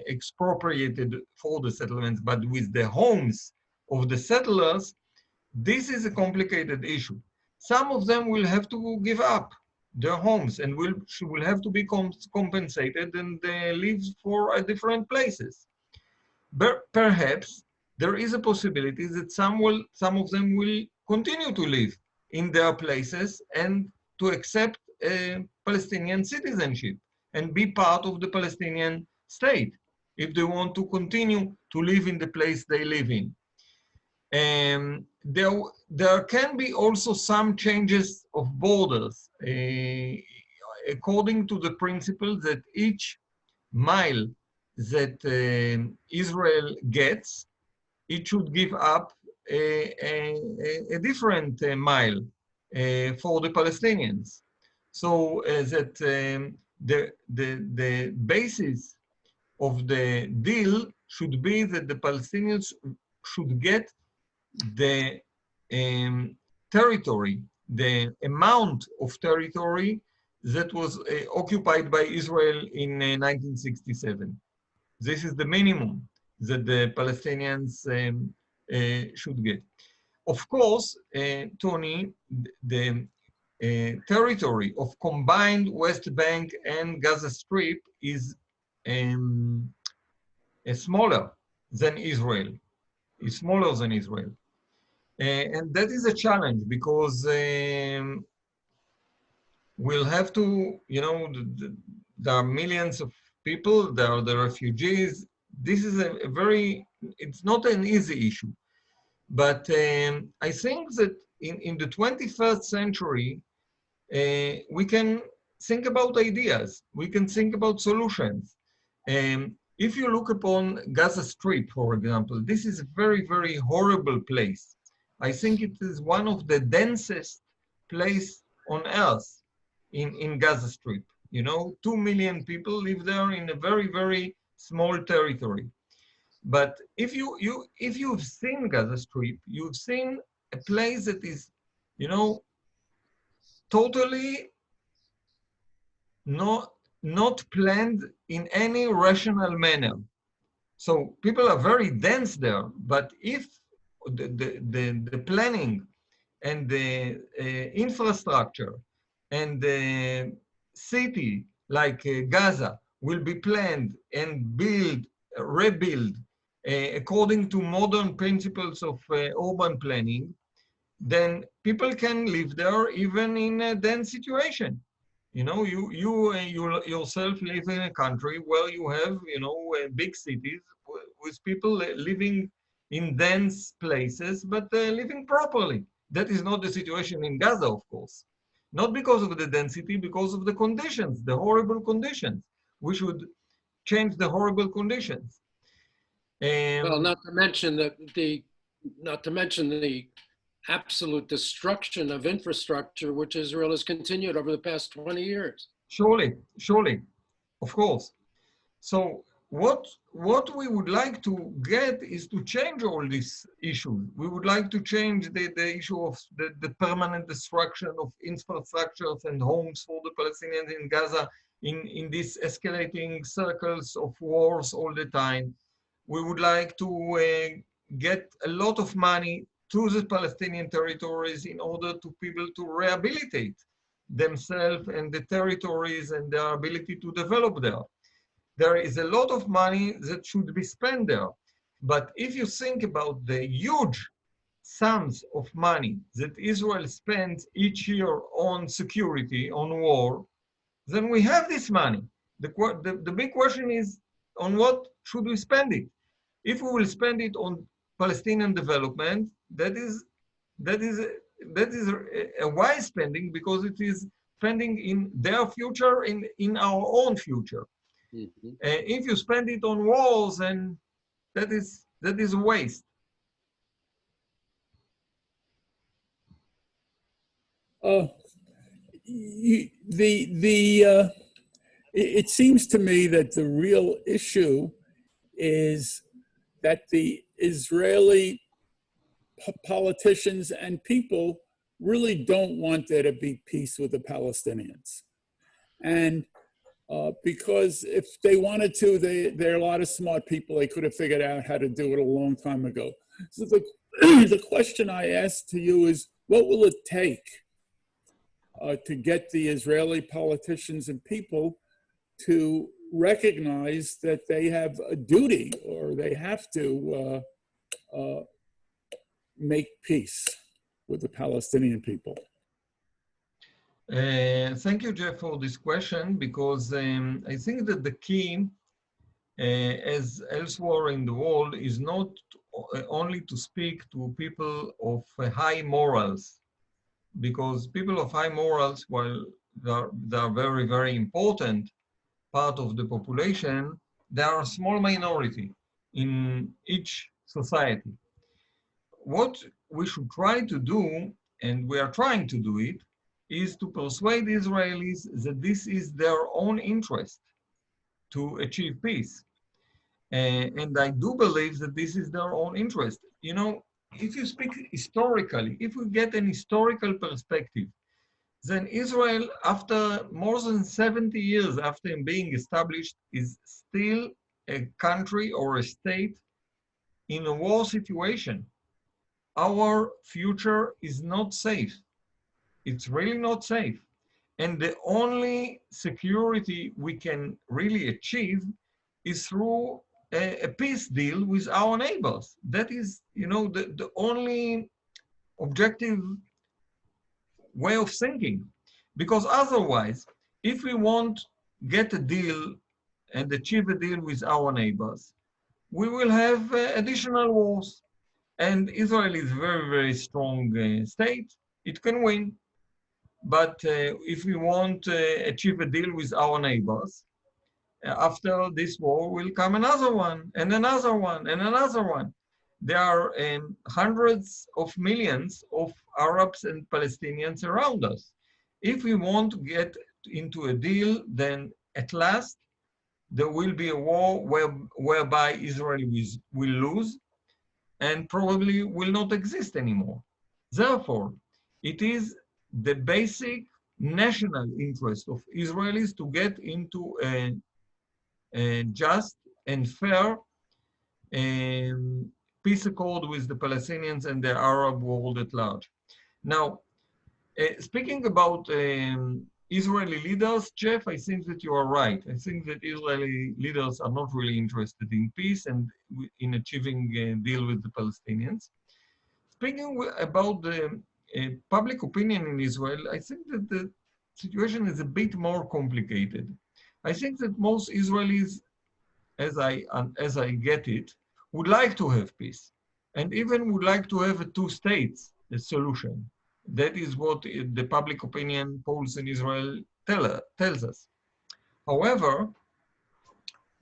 expropriated for the settlements, but with the homes of the settlers? This is a complicated issue. Some of them will have to give up their homes and will have to be compensated and live for different places. But perhaps there is a possibility that some of them will continue to live in their places and to accept Palestinian citizenship and be part of the Palestinian state if they want to continue to live in the place they live in. There can be also some changes of borders according to the principle that each mile that Israel gets, it should give up a different mile for the Palestinians. So that the basis of the deal should be that the Palestinians should get the territory, the amount of territory that was occupied by Israel in 1967. This is the minimum that the Palestinians should get. Of course, Tony, the territory of combined West Bank and Gaza Strip is smaller than Israel. It's smaller than Israel. And that is a challenge because we'll have to, there are millions of people, there are the refugees. This is a very, it's not an easy issue. But I think that in the 21st century, we can think about ideas. We can think about solutions. If you look upon Gaza Strip, for example, this is a very, very horrible place. I think it is one of the densest place on earth in Gaza Strip. 2 million people live there in a very, very small territory. But if you've seen Gaza Strip, you've seen a place that is, totally not planned in any rational manner. So people are very dense there, but if the planning and the infrastructure and the city like Gaza will be planned and rebuild according to modern principles of urban planning, then people can live there even in a dense situation. You yourself live in a country where you have, big cities with people living in dense places, but living properly. That is not the situation in Gaza, of course. Not because of the density, because of the conditions, the horrible conditions. We should change the horrible conditions.
Well, not to mention the absolute destruction of infrastructure, which Israel has continued over the past 20 years.
Surely, of course. So what we would like to get is to change all these issues. We would like to change the issue of the permanent destruction of infrastructures and homes for the Palestinians in Gaza in these escalating circles of wars all the time. We would like to get a lot of money to the Palestinian territories in order to people to rehabilitate themselves and the territories and their ability to develop there. There is a lot of money that should be spent there. But if you think about the huge sums of money that Israel spends each year on security, on war, then we have this money. The big question is, on what should we spend it? If we will spend it on Palestinian development, that is a wise spending because it is spending in their future, in our own future. Mm-hmm. If you spend it on wars, then that is a waste.
It seems to me that the real issue is that the Israeli politicians and people really don't want there to be peace with the Palestinians. And because if they wanted to, there are a lot of smart people, they could have figured out how to do it a long time ago. So the question I ask to you is, what will it take to get the Israeli politicians and people to recognize that they have a duty or they have to make peace with the Palestinian people?
Thank you, Jeff, for this question, because I think that the key, as elsewhere in the world, is not only to speak to people of high morals, because people of high morals, while they are very, very important part of the population, they are a small minority in each society. what we should try to do, and we are trying to do it, is to persuade Israelis that this is their own interest to achieve peace. And I do believe that this is their own interest. You know, if you speak historically, if we get an historical perspective, then Israel, after more than 70 years after being established, is still a country or a state in a war situation. Our future is not safe. It's really not safe. And the only security we can really achieve is through a peace deal with our neighbors. That is, you know, the only objective way of thinking. Because otherwise, if we want get a deal and achieve a deal with our neighbors, we will have additional wars. And Israel is a very, very strong state. It can win. But if we want to achieve a deal with our neighbors, after this war will come another one, and another one, and another one. There are hundreds of millions of Arabs and Palestinians around us. If we want to get into a deal, then at last there will be a war whereby Israel will lose and probably will not exist anymore. Therefore, it is the basic national interest of Israelis to get into a just and fair peace accord with the Palestinians and the Arab world at large. Now, speaking about Israeli leaders, Jeff, I think that you are right. I think that Israeli leaders are not really interested in peace and in achieving a deal with the Palestinians. Speaking about the public opinion in Israel, I think that the situation is a bit more complicated. I think that most Israelis, as I get it, would like to have peace, and even would like to have a two-states solution. That is what the public opinion polls in Israel tells us. However,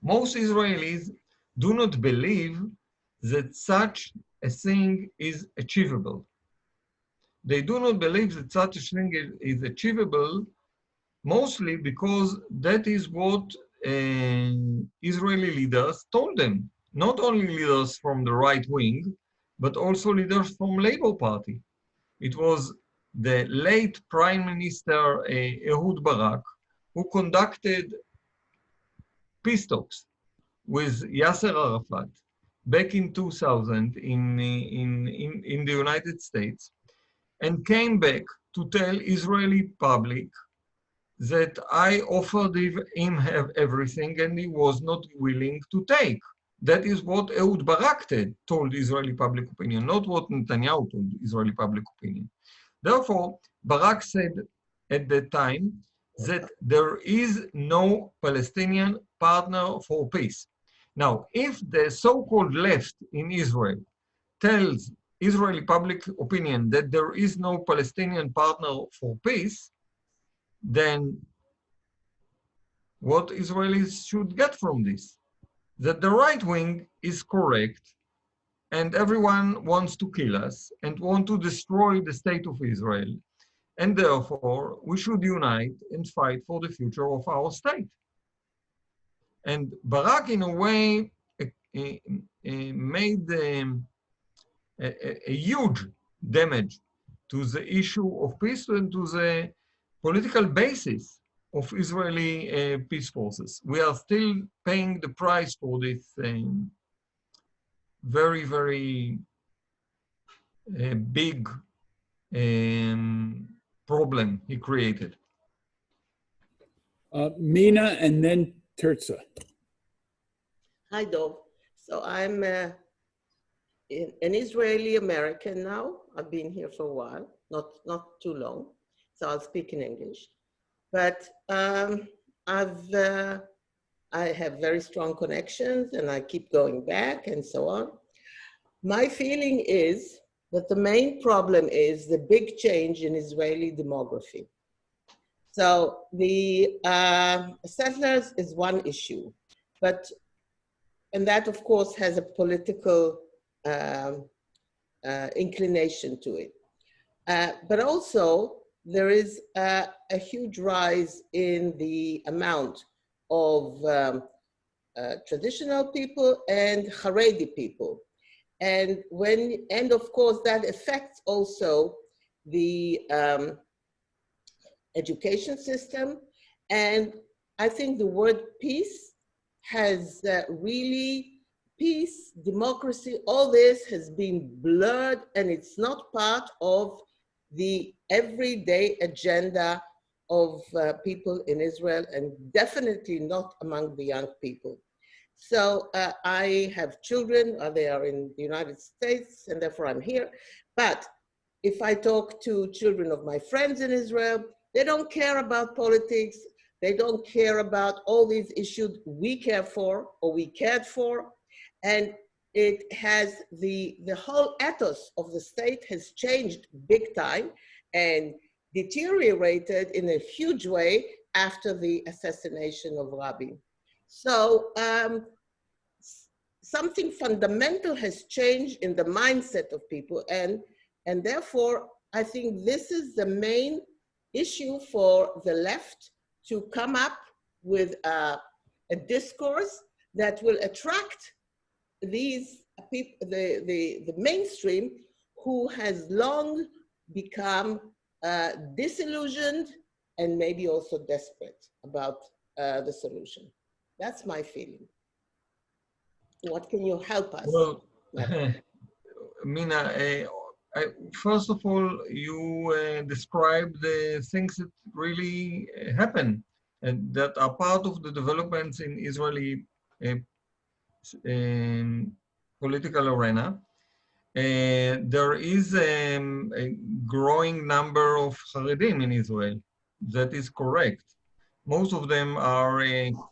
most Israelis do not believe that such a thing is achievable. They do not believe that such a thing is achievable, mostly because that is what Israeli leaders told them. Not only leaders from the right wing, but also leaders from Labour Party. It was the late Prime Minister Ehud Barak who conducted peace talks with Yasser Arafat back in 2000 in the United States, and came back to tell Israeli public that I offered him have everything and he was not willing to take. That is what Ehud Barak told Israeli public opinion, not what Netanyahu told Israeli public opinion. Therefore, Barak said at the time that there is no Palestinian partner for peace. Now, if the so-called left in Israel tells Israeli public opinion that there is no Palestinian partner for peace, then what Israelis should get from this? That the right wing is correct and everyone wants to kill us and want to destroy the state of Israel. And therefore, we should unite and fight for the future of our state. And Barak, in a way, made a huge damage to the issue of peace and to the political basis of Israeli peace forces. We are still paying the price for this very, very big problem he created.
Mina and then Tirza.
Hi, Dov. So I'm an Israeli American now. I've been here for a while, not too long. So I'll speak in English. But I have very strong connections and I keep going back and so on. My feeling is that the main problem is the big change in Israeli demography. So the settlers is one issue, and that of course has a political inclination to it. But also, there is a huge rise in the amount of traditional people and Haredi people. And of course, that affects also the education system. And I think the word peace has really, peace, democracy, all this has been blurred, and it's not part of the everyday agenda of people in Israel, and definitely not among the young people. So I have children, they are in the United States, and therefore I'm here. But if I talk to children of my friends in Israel, they don't care about politics. They don't care about all these issues we care for or we cared for. And it has the whole ethos of the state has changed big time and deteriorated in a huge way after the assassination of Rabin. So something fundamental has changed in the mindset of people, and therefore I think this is the main issue for the left to come up with a discourse that will attract these people, the mainstream, who has long become disillusioned and maybe also desperate about the solution. That's my feeling. What can you help us?
Well, Mina, first of all, you described the things that really happen and that are part of the developments in Israeli political arena. There is a growing number of Haredim in Israel. That is correct. Most of them are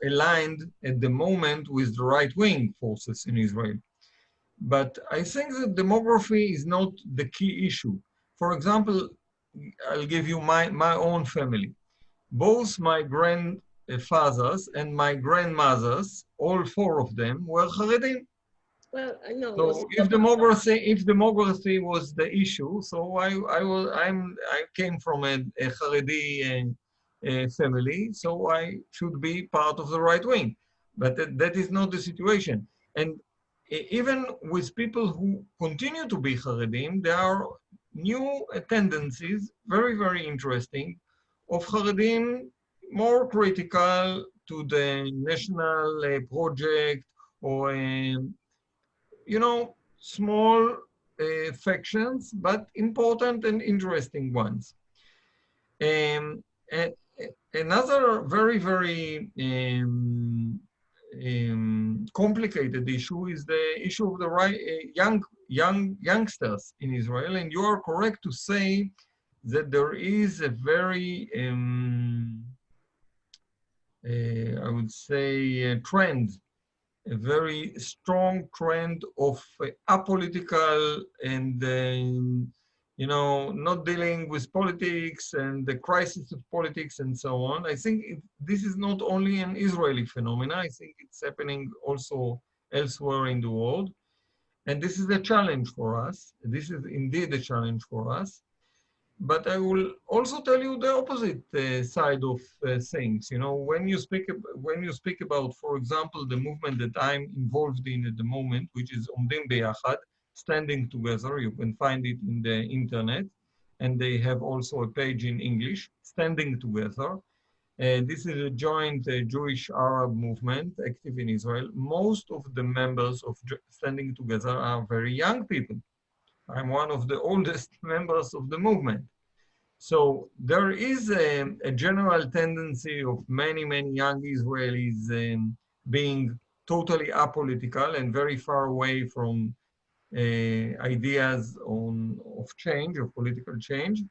aligned at the moment with the right-wing forces in Israel. But I think that demography is not the key issue. For example, I'll give you my own family. Both my grandfathers and my grandmothers, all four of them, were Haredim.
Well, I know.
So if demography was the issue, so I came from a Haredi family, so I should be part of the right wing. But that is not the situation. And even with people who continue to be Haredim, there are new tendencies, very, very interesting, of Haredim more critical to the national project or small factions, but important and interesting ones. Another very, very complicated issue is the issue of the youngsters in Israel, and you are correct to say that there is a very, I would say, a trend, a very strong trend of apolitical and, not dealing with politics and the crisis of politics and so on. I think this is not only an Israeli phenomenon. I think it's happening also elsewhere in the world. And this is a challenge for us. This is indeed a challenge for us. But I will also tell you the opposite side of things. When you speak about, for example, the movement that I'm involved in at the moment, which is Omdim Beyachad, standing together. You can find it in the internet, and they have also a page in English, Standing Together. This is a joint Jewish Arab movement active in Israel. Most of the members of Standing Together are very young people. I'm one of the oldest members of the movement. So there is a general tendency of many, many young Israelis being totally apolitical and very far away from ideas of change, of political change.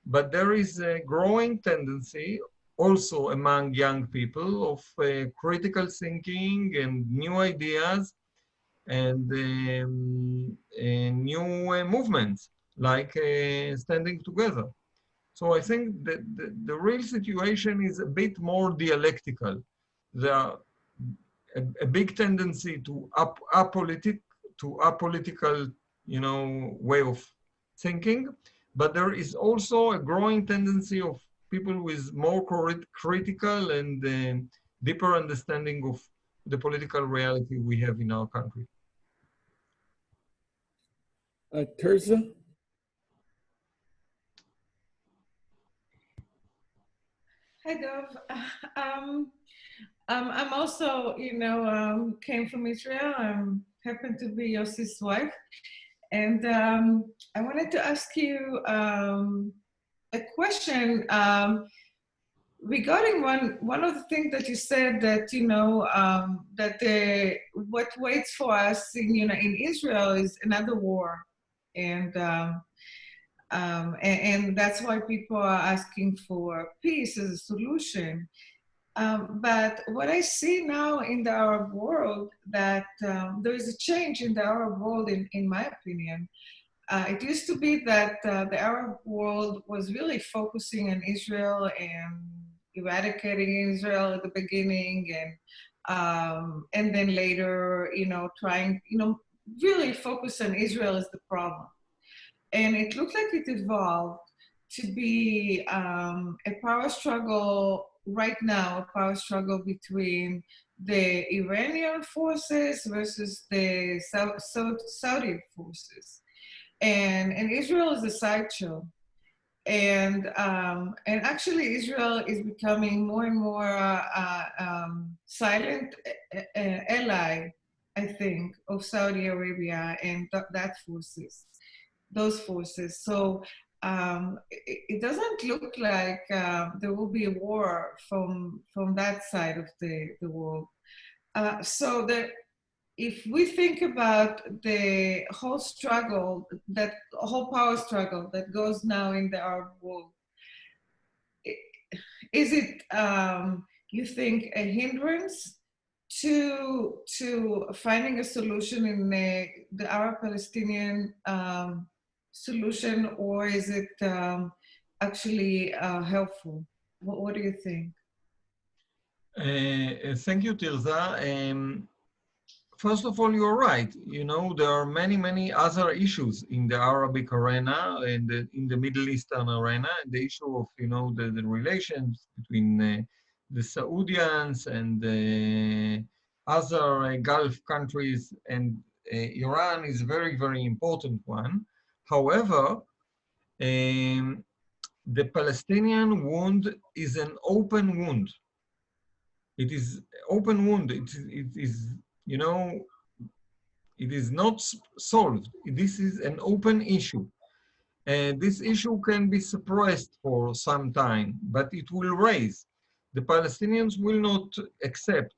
But there is a growing tendency also among young people of critical thinking and new ideas and new movements like Standing Together. So I think that the real situation is a bit more dialectical. There are a big tendency to apolitical, way of thinking, but there is also a growing tendency of people with more critical and deeper understanding of the political reality we have in our country.
Tirzah?
Hi, Dov. I'm also, came from Israel. I happen to be Yossi's wife. And I wanted to ask you a question regarding one of the things that you said that, that what waits for us in Israel is another war. And that's why people are asking for peace as a solution. But what I see now in the Arab world, that there is a change in the Arab world, in my opinion. It used to be that the Arab world was really focusing on Israel and eradicating Israel at the beginning, and then later, trying, really focus on Israel as the problem. And it looked like it evolved to be a power struggle right now, a power struggle between the Iranian forces versus the Saudi forces. And Israel is a sideshow. And actually Israel is becoming more and more silent ally, I think, of Saudi Arabia and those forces. So it doesn't look like there will be a war from that side of the world. So that if we think about the whole struggle, that whole power struggle that goes now in the Arab world, is it, you think, a hindrance to finding a solution in the Arab-Palestinian solution, or is it actually helpful? What do you think?
Thank you, Tirzah. First of all, you're right. There are many other issues in the Arabic arena and in the Middle Eastern arena. And the issue of, the relations between the Saudians and the other Gulf countries and Iran is a very important one. However, the Palestinian wound is an open wound. It is open wound. It is, it is not solved. This is an open issue. And this issue can be suppressed for some time, but it will raise. The Palestinians will not accept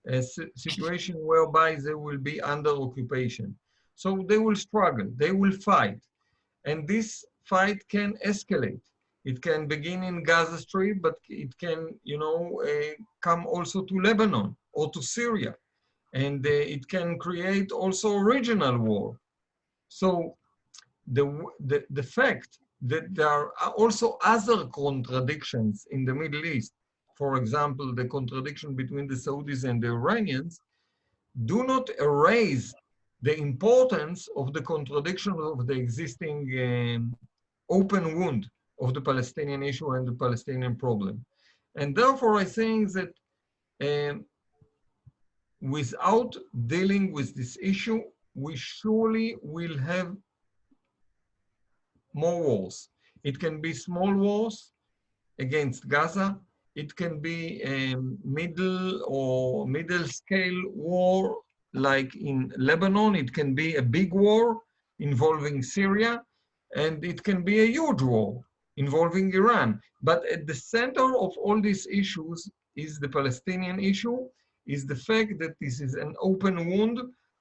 a situation whereby they will be under occupation. So they will struggle, they will fight. And this fight can escalate. It can begin in Gaza Strip, but it can, come also to Lebanon or to Syria. And it can create also a regional war. So the fact that there are also other contradictions in the Middle East, for example, the contradiction between the Saudis and the Iranians, do not erase the importance of the contradiction of the existing open wound of the Palestinian issue and the Palestinian problem. And therefore, I think that without dealing with this issue, we surely will have more wars. It can be small wars against Gaza. It can be a middle scale war like in Lebanon. It can be a big war involving Syria, and it can be a huge war involving Iran. But at the center of all these issues is the Palestinian issue, is the fact that this is an open wound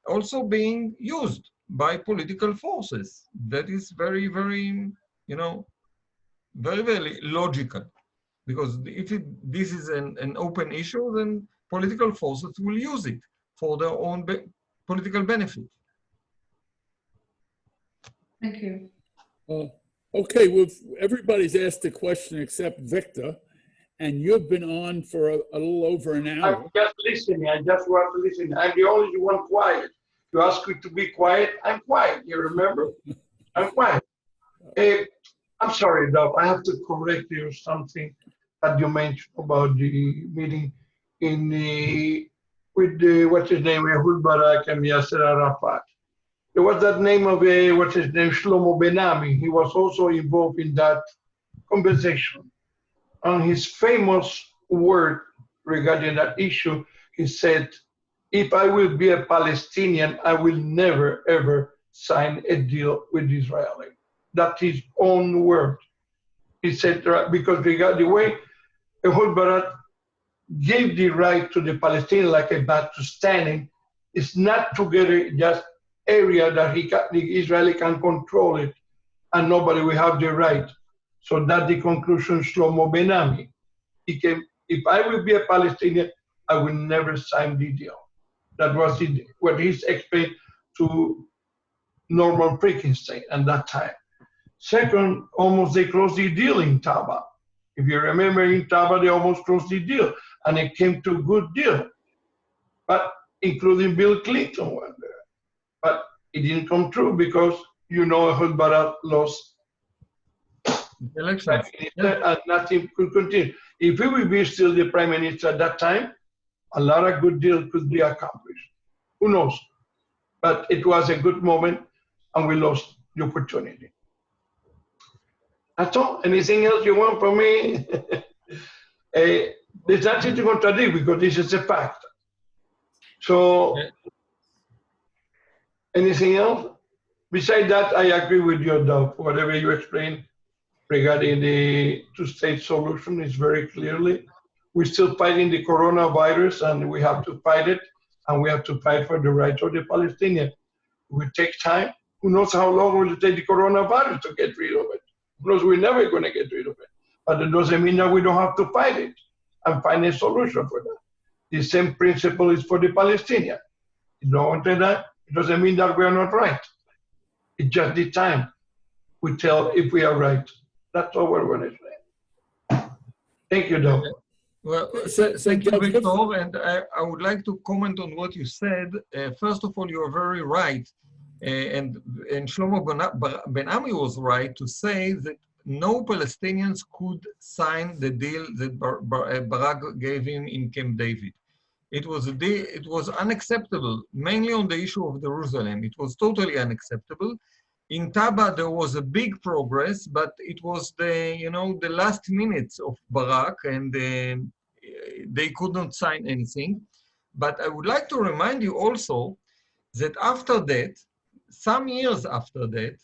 also being used by political forces. That is very logical. Because if this is an open issue, then political forces will use it for their own political benefit.
Thank you.
Okay, everybody's asked a question except Victor, and you've been on for a little over an hour.
I'm just listening. I just want to listen. I'm the only one quiet. You ask me to be quiet, I'm quiet. You remember? I'm quiet. I'm sorry, Dov. I have to correct you something that you mentioned about the meeting in the with the what's his name, Ehud Barak and Yasser Arafat. There was that name of what's his name, Shlomo Ben-Ami. He was also involved in that conversation. And his famous word regarding that issue, he said, if I will be a Palestinian, I will never, ever sign a deal with Israel. That's his own word. He said, because the way Ehud Barak gave the right to the Palestinians like a back to standing, is not to get just area that the Israeli can control it and nobody will have the right. So that's the conclusion Shlomo Ben-Ami. He came, if I will be a Palestinian, I will never sign the deal. That was what he explained to Norman Frankenstein at that time. Second, almost they closed the deal in Taba. If you remember in Taba, they almost closed the deal and it came to a good deal. But including Bill Clinton was there. But it didn't come true because Ehud Barak lost
the election,
and nothing could continue. If he will be still the prime minister at that time, a lot of good deals could be accomplished. Who knows? But it was a good moment and we lost the opportunity. That's all. Anything else you want from me? There's nothing to contradict because this is a fact. So, anything else? Besides that, I agree with you, Dov. Whatever you explained regarding the two-state solution is very clearly. We're still fighting the coronavirus and we have to fight it and we have to fight for the rights of the Palestinians. It will take time. Who knows how long will it take the coronavirus to get rid of it? Who knows we're never going to get rid of it. But it doesn't mean that we don't have to fight it and find a solution for that. The same principle is for the Palestinians. You don't want that? It doesn't mean that we are not right. It's just the time we tell if we are right. That's all we're going to say. Thank you, Dov.
Well, thank you, Victor, and I would like to comment on what you said. First of all, you are very right, and Shlomo Ben-Ami was right to say that no Palestinians could sign the deal that Barak gave him in Camp David. It was unacceptable, mainly on the issue of Jerusalem. It was totally unacceptable. In Taba, there was a big progress, but it was the last minutes of Barak, and they could not sign anything. But I would like to remind you also that after that, some years after that,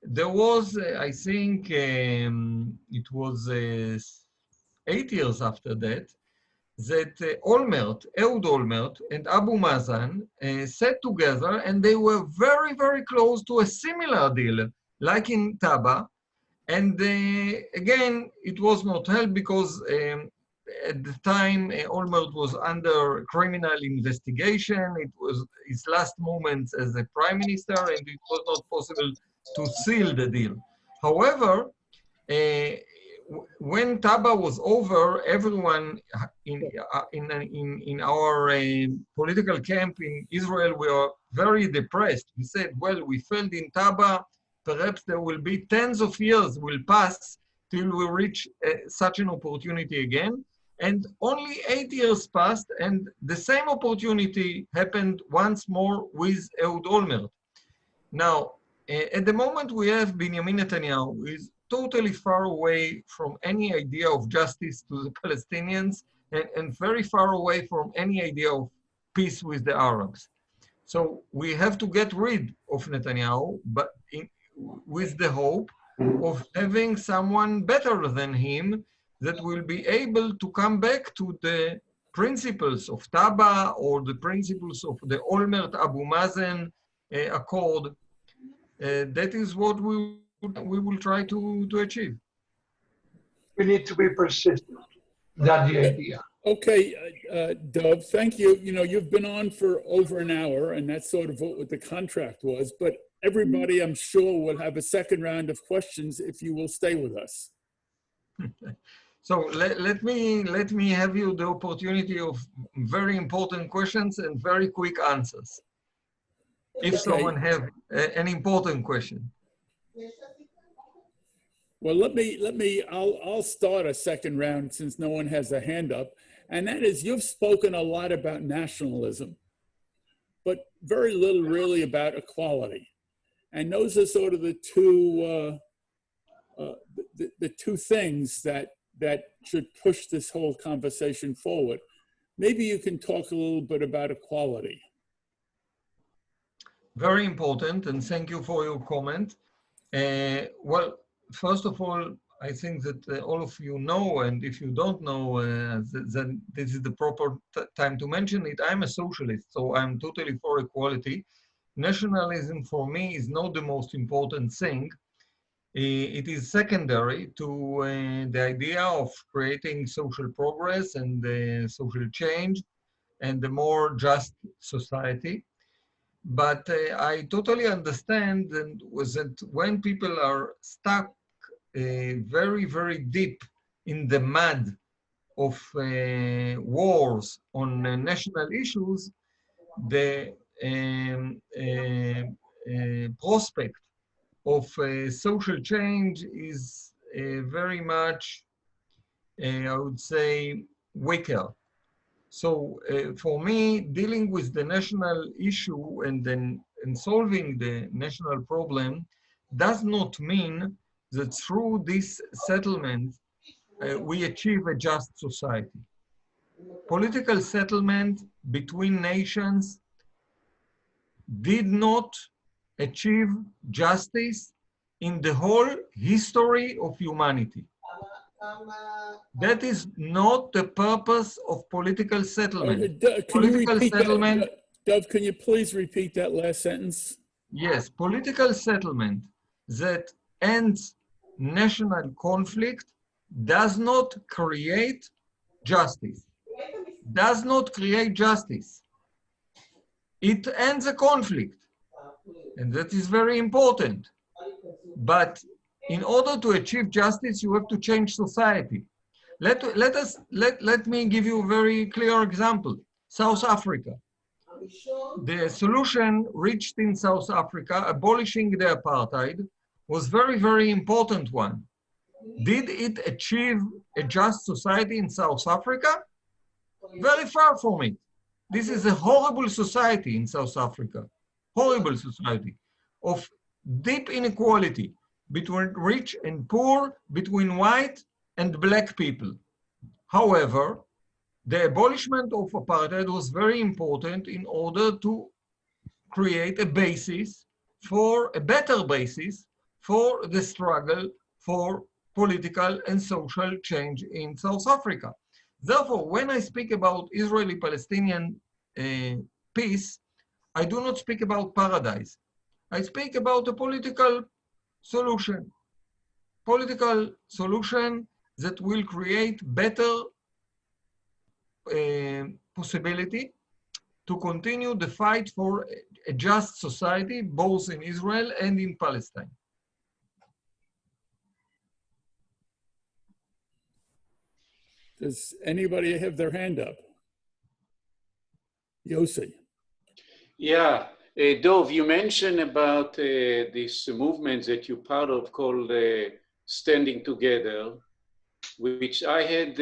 there was, I think, it was 8 years after that, that Ehud Olmert and Abu Mazen sat together and they were very, very close to a similar deal, like in Taba. And again, it was not held because at the time, Olmert was under criminal investigation. It was his last moments as a prime minister and it was not possible to seal the deal. However, when Taba was over, everyone in our political camp in Israel were very depressed. We said, well, we failed in Taba, perhaps there will be tens of years will pass till we reach such an opportunity again. And only 8 years passed and the same opportunity happened once more with Ehud Olmert. Now, at the moment we have Benjamin Netanyahu, who is totally far away from any idea of justice to the Palestinians and very far away from any idea of peace with the Arabs. So we have to get rid of Netanyahu, but with the hope of having someone better than him that will be able to come back to the principles of Taba or the principles of the Olmert-Abu Mazen accord. That is what we will try to achieve.
We need to be persistent. That's the idea.
Okay, Dov, thank you. You've been on for over an hour, and that's sort of what the contract was, but everybody, I'm sure, will have a second round of questions if you will stay with us.
So let me have you the opportunity of very important questions and very quick answers. if someone have an important question.
Well, I'll start a second round since no one has a hand up. And that is, you've spoken a lot about nationalism, but very little really about equality. And those are sort of the two things that should push this whole conversation forward. Maybe you can talk a little bit about equality.
Very important, and thank you for your comment. Well, first of all, I think that all of you know, and if you don't know, then this is the proper time to mention it. I'm a socialist, so I'm totally for equality. Nationalism for me is not the most important thing. It is secondary to the idea of creating social progress and social change and a more just society. But I totally understand that when people are stuck very, very deep in the mud of wars on national issues, the prospect of social change is very much, I would say, weaker. So for me, dealing with the national issue and solving the national problem does not mean that through this settlement, we achieve a just society. Political settlement between nations did not achieve justice in the whole history of humanity. That is not the purpose of political settlement. Political settlement.
Dov, can you please repeat that last sentence?
Yes, political settlement that ends national conflict does not create justice. Does not create justice. It ends a conflict, and that is very important. But in order to achieve justice, you have to change society. Let me give you a very clear example. South Africa. The solution reached in South Africa, abolishing the apartheid, was very, very important one. Did it achieve a just society in South Africa? Very far from it. This is a horrible society in South Africa. Horrible society of deep inequality between rich and poor, between white and black people. However, the abolishment of apartheid was very important in order to create a basis for a better basis for the struggle for political and social change in South Africa. Therefore, when I speak about Israeli-Palestinian peace, I do not speak about paradise. I speak about a political solution that will create better possibility to continue the fight for a just society, both in Israel and in Palestine.
Does anybody have their hand up? Yossi.
Yeah, Dov, you mentioned about this movement that you're part of called Standing Together, which I had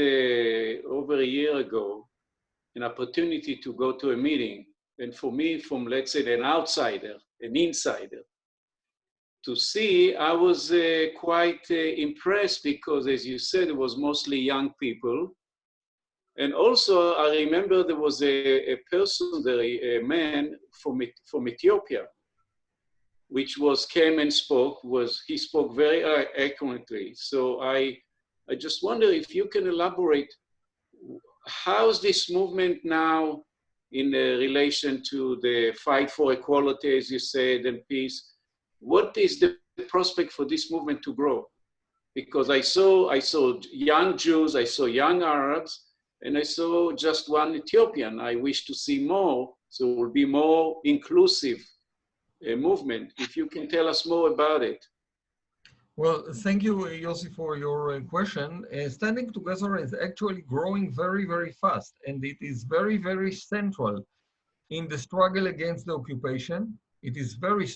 over a year ago, an opportunity to go to a meeting. And for me, from let's say an outsider, an insider, to see, I was quite impressed because, as you said, it was mostly young people. And also, I remember there was a person there, a man from Ethiopia, which came and spoke. He spoke very accurately. So I just wonder if you can elaborate, how's this movement now in relation to the fight for equality, as you said, and peace? What is the prospect for this movement to grow? Because I saw young Jews, I saw young Arabs, and I saw just one Ethiopian. I wish to see more, so it will be more inclusive movement. If you can tell us more about it.
Well, thank you, Yossi, for your question. Standing Together is actually growing very, very fast, and it is very, very central in the struggle against the occupation, It is very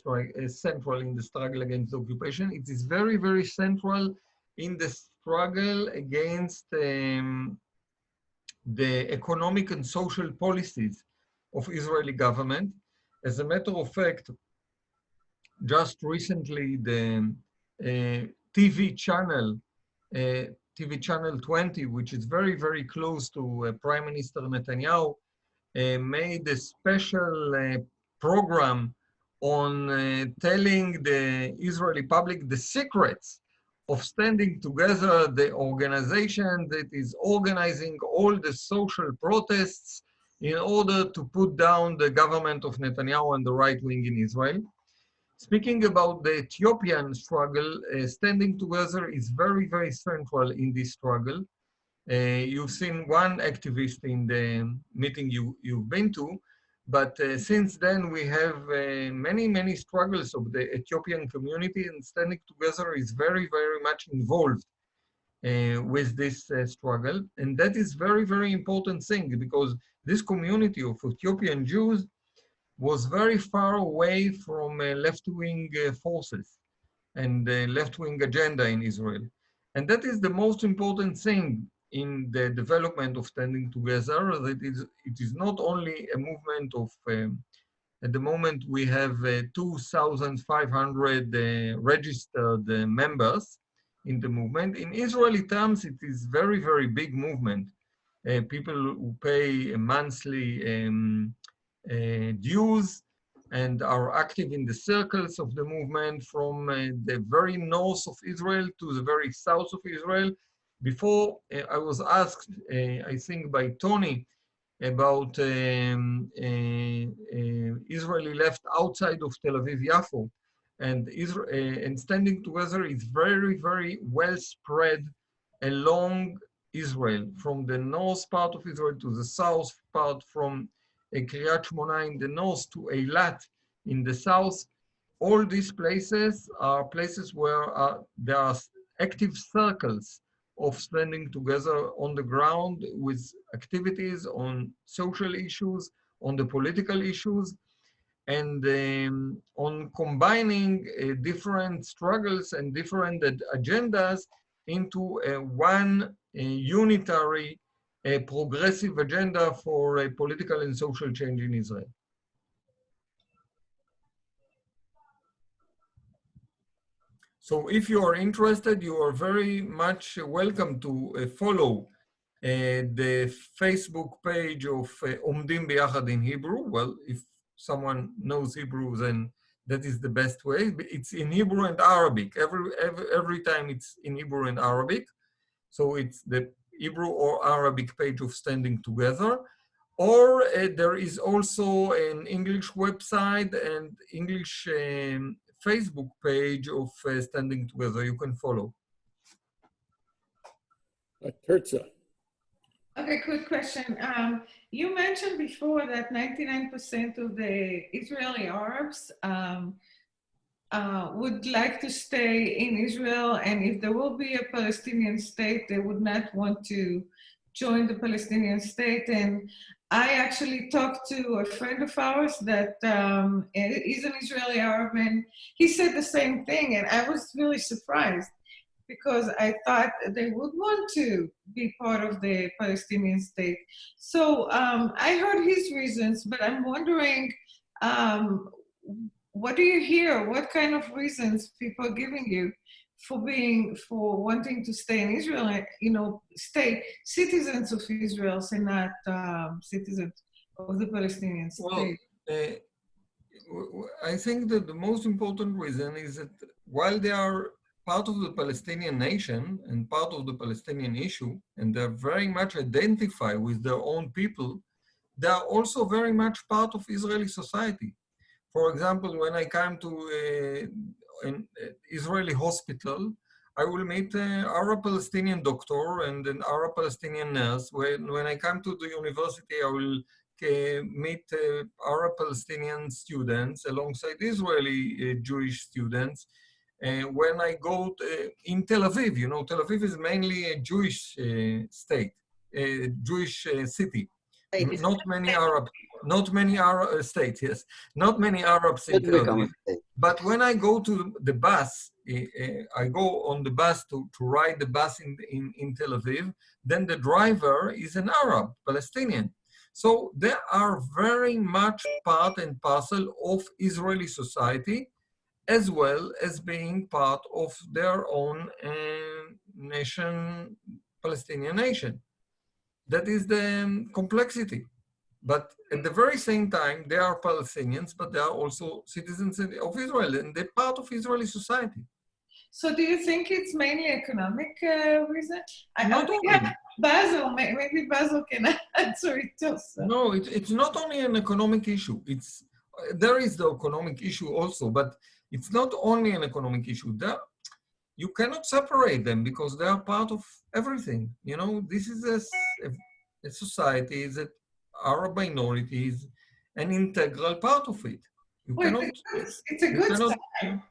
central in the struggle against occupation. It is very, very central in the struggle against the economic and social policies of Israeli government. As a matter of fact, just recently the TV channel, TV channel 20, which is very, very close to Prime Minister Netanyahu, made a special program on telling the Israeli public the secrets of standing together, the organization that is organizing all the social protests in order to put down the government of Netanyahu and the right wing in Israel. Speaking about the Ethiopian struggle, standing together is very, very central in this struggle. You've seen one activist in the meeting you've been to, but since then we have many, many struggles of the Ethiopian community, and standing together is very, very much involved with this struggle. And that is very, very important thing, because this community of Ethiopian Jews was very far away from left-wing forces and left-wing agenda in Israel. And that is the most important thing in the development of standing together, that it is not only a movement of, at the moment we have 2,500 registered members in the movement. In Israeli terms, it is very, very big movement. People who pay monthly dues and are active in the circles of the movement from the very north of Israel to the very south of Israel. Before I was asked, I think by Tony, about Israeli left outside of Tel Aviv-Yafo, and standing together is very, very well spread along Israel, from the north part of Israel to the south part, from Kiryat Shmona in the north to Eilat in the south. All these places are places where there are active circles of standing together on the ground with activities on social issues, on the political issues, and on combining different struggles and different agendas into one unitary progressive agenda for political and social change in Israel. So if you are interested, you are very much welcome to follow the Facebook page of Omdim B'Yachad in Hebrew. Well, if someone knows Hebrew, then that is the best way. It's in Hebrew and Arabic. Every time it's in Hebrew and Arabic. So it's the Hebrew or Arabic page of Standing Together. Or there is also an English website and English Facebook page of Standing Together. You can follow.
Terza.
Okay, quick question. You mentioned before that 99% of the Israeli Arabs would like to stay in Israel, and if there will be a Palestinian state, they would not want to join the Palestinian state. And I actually talked to a friend of ours that is an Israeli Arab, and he said the same thing, and I was really surprised, because I thought they would want to be part of the Palestinian state. So I heard his reasons, but I'm wondering, what do you hear? What kind of reasons people are giving you for wanting to stay in Israel, stay citizens of Israel, and not citizens of the Palestinian state?
Well, I think that the most important reason is that while they are part of the Palestinian nation and part of the Palestinian issue, and they're very much identified with their own people, they are also very much part of Israeli society. For example, when I come to an Israeli hospital, I will meet an Arab-Palestinian doctor and an Arab-Palestinian nurse. When I come to the university, I will meet Arab-Palestinian students alongside Israeli Jewish students. When I go in Tel Aviv, Tel Aviv is mainly a Jewish state, a Jewish city, not many Arab. not many Arab states, yes, not many Arabs in
Should
Tel
become a
Aviv.
state.
But when I go to the bus, I go on the bus to ride the bus in Tel Aviv, then the driver is an Arab, Palestinian. So they are very much part and parcel of Israeli society, as well as being part of their own nation, Palestinian nation. That is the complexity. But at the very same time, they are Palestinians, but they are also citizens of Israel, and they're part of Israeli society.
So do you think it's mainly economic reason?
Not
think
only.
Basil, maybe Basil can answer it also.
No, it's not only an economic issue. There is the economic issue also, but it's not only an economic issue. You cannot separate them because they are part of everything. You know, this is a society that Arab minorities an integral part of it. You
Well,
cannot.
it's a good sign.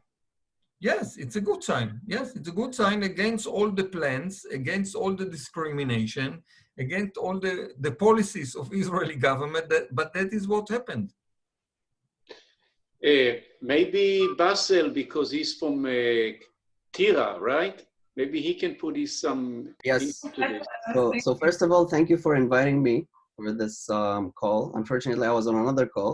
Yes, it's a good sign. Yes, it's a good sign against all the plans, against all the discrimination, against all the policies of Israeli government. But that is what happened.
Maybe Basil, because he's from Tira, right? Maybe he can put some
Yes.
into this.
So first of all, thank you for inviting me for this call. Unfortunately, I was on another call.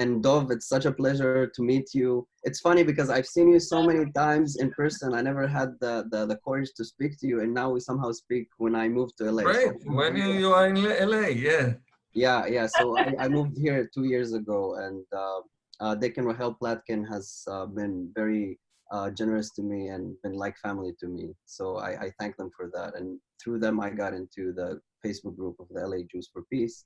And Dov, it's such a pleasure to meet you. It's funny because I've seen you so many times in person. I never had the courage to speak to you, and now we somehow speak when I moved to LA.
Right,
So,
when you are in LA, yeah.
Yeah. So I moved here 2 years ago, and Dick and Rahel Platkin has been very generous to me and been like family to me. So I thank them for that. And through them, I got into the Facebook group of the LA Jews for Peace.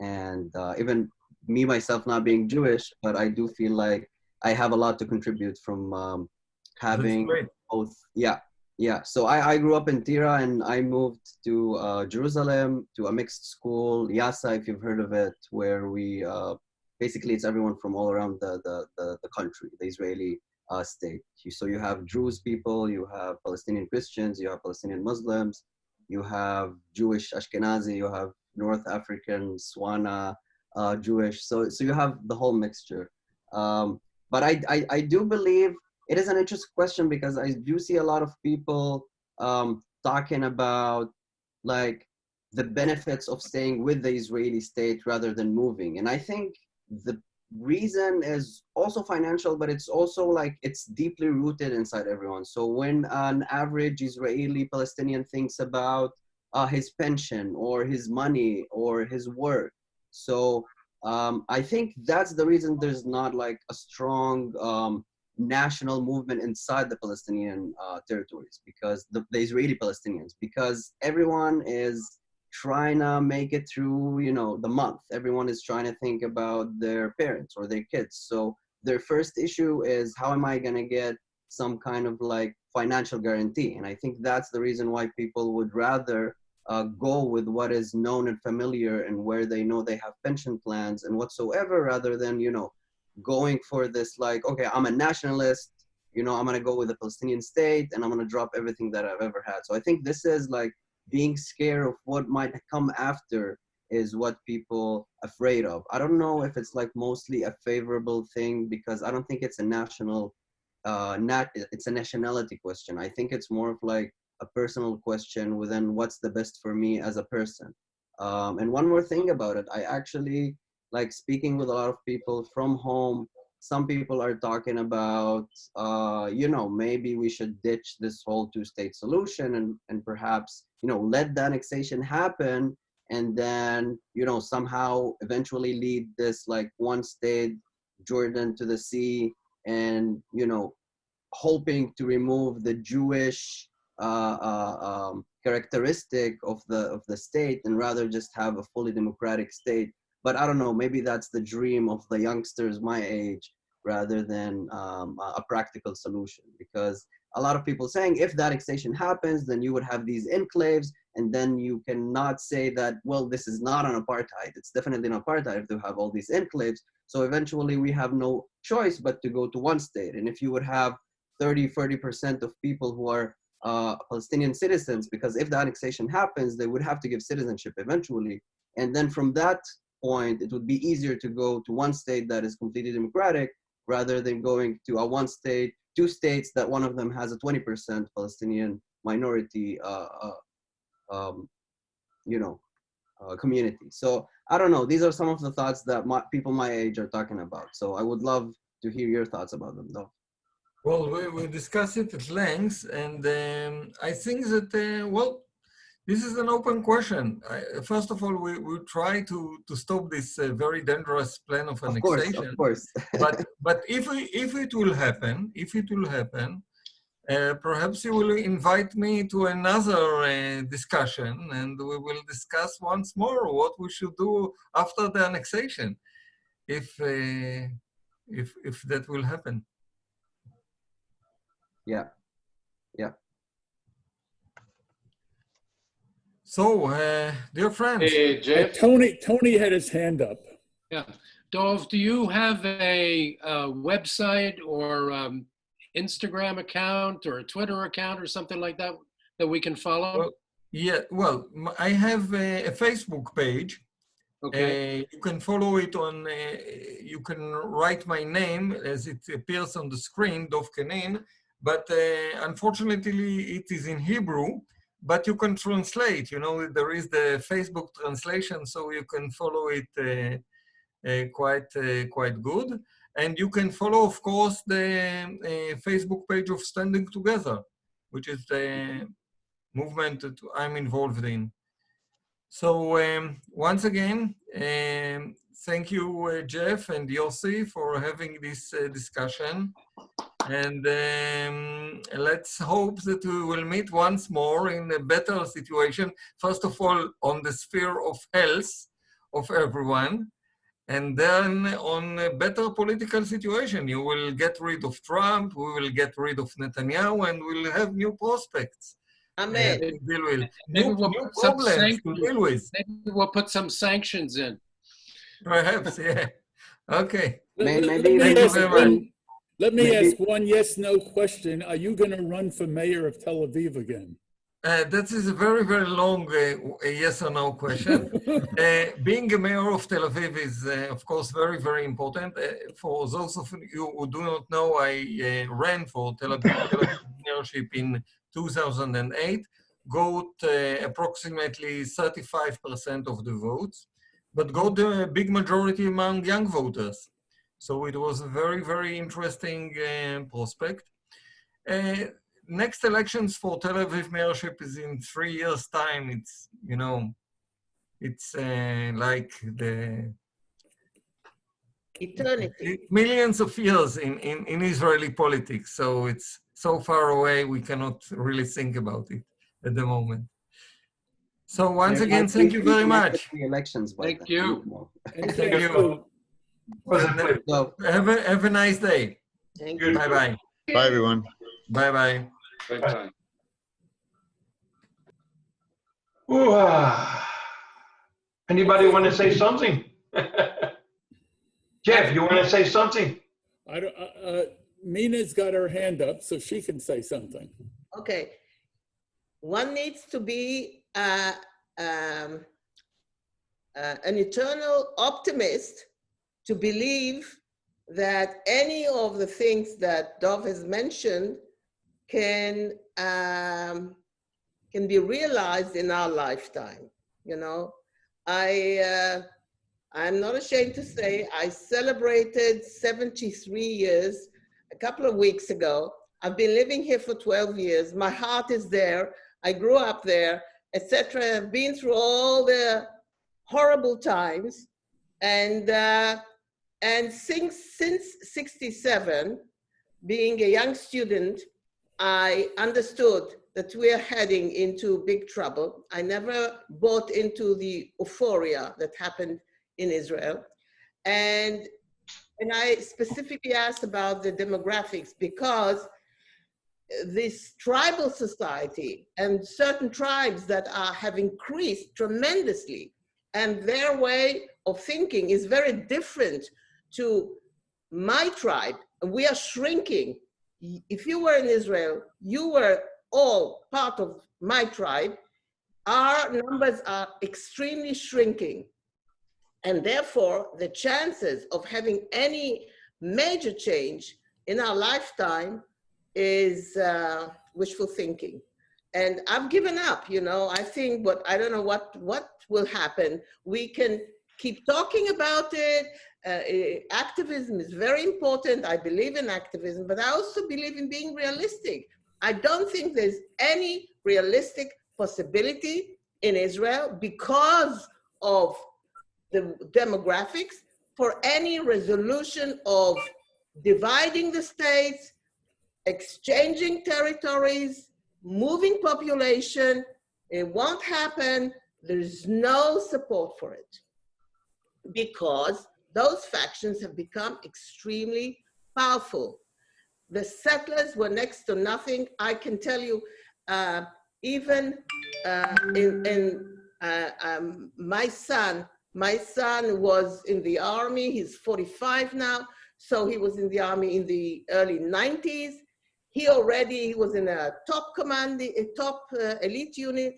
And even me, myself, not being Jewish, but I do feel like I have a lot to contribute from having both. Yeah. So I grew up in Tira, and I moved to Jerusalem, to a mixed school, Yassa, if you've heard of it, where we basically it's everyone from all around the country, the Israeli state. So you have Druze people, you have Palestinian Christians, you have Palestinian Muslims, you have Jewish Ashkenazi, you have North African, Swana, Jewish. So you have the whole mixture. But I do believe it is an interesting question because I do see a lot of people talking about like the benefits of staying with the Israeli state rather than moving. And I think the reason is also financial, but it's also like it's deeply rooted inside everyone. So when an average Israeli Palestinian thinks about his pension or his money or his work, so I think that's the reason there's not like a strong national movement inside the Palestinian territories, because the Israeli Palestinians, because everyone is trying to make it through, the month. Everyone is trying to think about their parents or their kids. So their first issue is, how am I going to get some kind of like financial guarantee? And I think that's the reason why people would rather go with what is known and familiar and where they know they have pension plans and whatsoever, rather than, going for this like, okay, I'm a nationalist, I'm going to go with the Palestinian state and I'm going to drop everything that I've ever had. So I think this is like being scared of what might come after is what people afraid of. I don't know if it's like mostly a favorable thing, because I don't think it's a national, it's a nationality question. I think it's more of like a personal question within what's the best for me as a person. And one more thing about it, I actually like speaking with a lot of people from home. Some people are talking about, maybe we should ditch this whole two-state solution and perhaps, let the annexation happen and then, somehow eventually lead this like one state, Jordan to the sea, and, hoping to remove the Jewish characteristic of the state and rather just have a fully democratic state. But I don't know, maybe that's the dream of the youngsters my age rather than a practical solution, because a lot of people saying if that annexation happens, then you would have these enclaves, and then you cannot say that, well, this is not an apartheid. It's definitely an apartheid if you have all these enclaves. So eventually we have no choice but to go to one state. And if you would have 30-40% of people who are Palestinian citizens, because if the annexation happens, they would have to give citizenship eventually. And then from that point, it would be easier to go to one state that is completely democratic rather than going to a one state, two states that one of them has a 20% Palestinian minority, community. So I don't know. These are some of the thoughts that people my age are talking about. So I would love to hear your thoughts about them, though.
Well, we discussed it at length, and I think that, this is an open question. First of all, we try to stop this very dangerous plan of annexation.
Of course.
but if it will happen, perhaps you will invite me to another discussion, and we will discuss once more what we should do after the annexation, if that will happen.
Yeah.
So, dear friends,
Jeff?
Tony had his hand up.
Yeah. Dov, do you have a website or Instagram account or a Twitter account or something like that that we can follow?
I have a Facebook page.
Okay.
You can follow it on, you can write my name as it appears on the screen, DovKhenin, but unfortunately it is in Hebrew, but you can translate, there is the Facebook translation, so you can follow it quite good. And you can follow, of course, the Facebook page of Standing Together, which is the movement that I'm involved in. So once again, thank you, Jeff and Yossi, for having this discussion. And let's hope that we will meet once more in a better situation. First of all, on the sphere of health of everyone. And then on a better political situation, you will get rid of Trump, we will get rid of Netanyahu, and we'll have new prospects.
Amen.
To deal with.
Maybe we'll
New
put some
problems to deal with.
Maybe we'll put some sanctions in.
Perhaps, yeah. Okay.
Let me ask one yes/no question. Are you going to run for mayor of Tel Aviv again?
That is a very, very long yes or no question. Being a mayor of Tel Aviv is, of course, very, very important. For those of you who do not know, I ran for Tel Aviv mayorship in 2008, got approximately 35% of the votes, but got a big majority among young voters. So it was a very, very interesting prospect. Next elections for Tel Aviv mayorship is in 3 years' time. It's, it's like the
eternity.
Millions of years in Israeli politics. So it's so far away, we cannot really think about it at the moment. So once again, thank you very much.
Thank you.
Thank you. Have a nice day.
Thank you.
Bye-bye.
Bye, everyone.
Bye-bye.
Bye-bye.
Anybody want to say something? Jeff, you want to say something?
Mina's got her hand up, so she can say something.
Okay. One needs to be an eternal optimist to believe that any of the things that Dov has mentioned can be realized in our lifetime. I'm not ashamed to say I celebrated 73 years a couple of weeks ago. I've been living here for 12 years. My heart is there. I grew up there, etc. I've been through all the horrible times. And since 67, being a young student, I understood that we are heading into big trouble. I never bought into the euphoria that happened in Israel. And I specifically asked about the demographics because this tribal society and certain tribes that have increased tremendously, and their way of thinking is very different to my tribe. We are shrinking. If you were in Israel, you were all part of my tribe. our numbers are extremely shrinking. And therefore, the chances of having any major change in our lifetime is wishful thinking. And I've given up, you know, I think, but I don't know what will happen. We can keep talking about it. Activism is very important. I believe in activism, but I also believe in being realistic. I don't think there's any realistic possibility in Israel because of the demographics for any resolution of dividing the states, exchanging territories, moving population. It won't happen. There's no support for it because those factions have become extremely powerful. The settlers were next to nothing. I can tell you, even my son was in the army. He's 45 now. So he was in the army in the early 90s. He was in a top command, a top elite unit.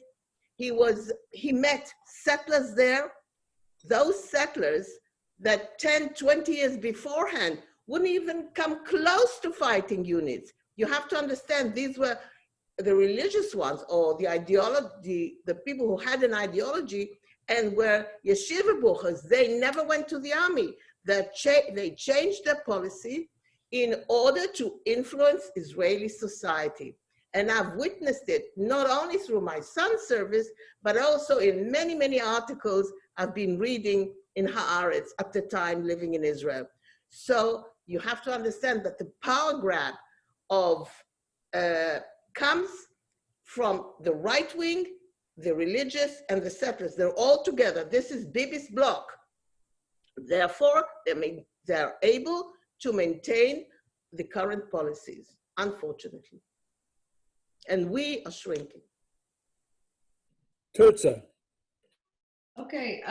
He met settlers there. Those settlers that 10, 20 years beforehand wouldn't even come close to fighting units. You have to understand these were the religious ones or the ideology, the people who had an ideology and were yeshiva buchas. They never went to the army. They changed their policy in order to influence Israeli society. And I've witnessed it not only through my son's service, but also in many, many articles I've been reading in Haaretz at the time living in Israel. So you have to understand that the power grab comes from the right wing, the religious, and the settlers. They're all together. This is Bibi's bloc. Therefore, they're able to maintain the current policies, unfortunately. And we are shrinking.
Tutsa.
Okay,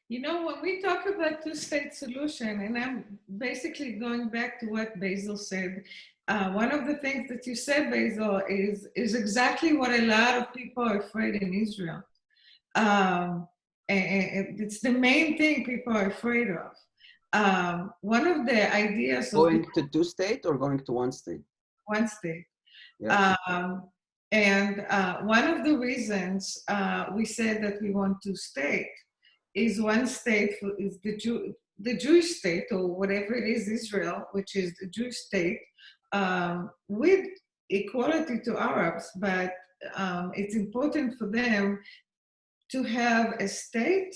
you know, when we talk about two-state solution, and I'm basically going back to what Basil said, one of the things that you said, Basil, is exactly what a lot of people are afraid in Israel. And it's the main thing people are afraid of. One of the ideas
going to two-state or going to one state?
One state.
Yeah.
And one of the reasons we said that we want two-state is one state is the Jewish state, or whatever it is, Israel, which is the Jewish state, with equality to Arabs, but it's important for them to have a state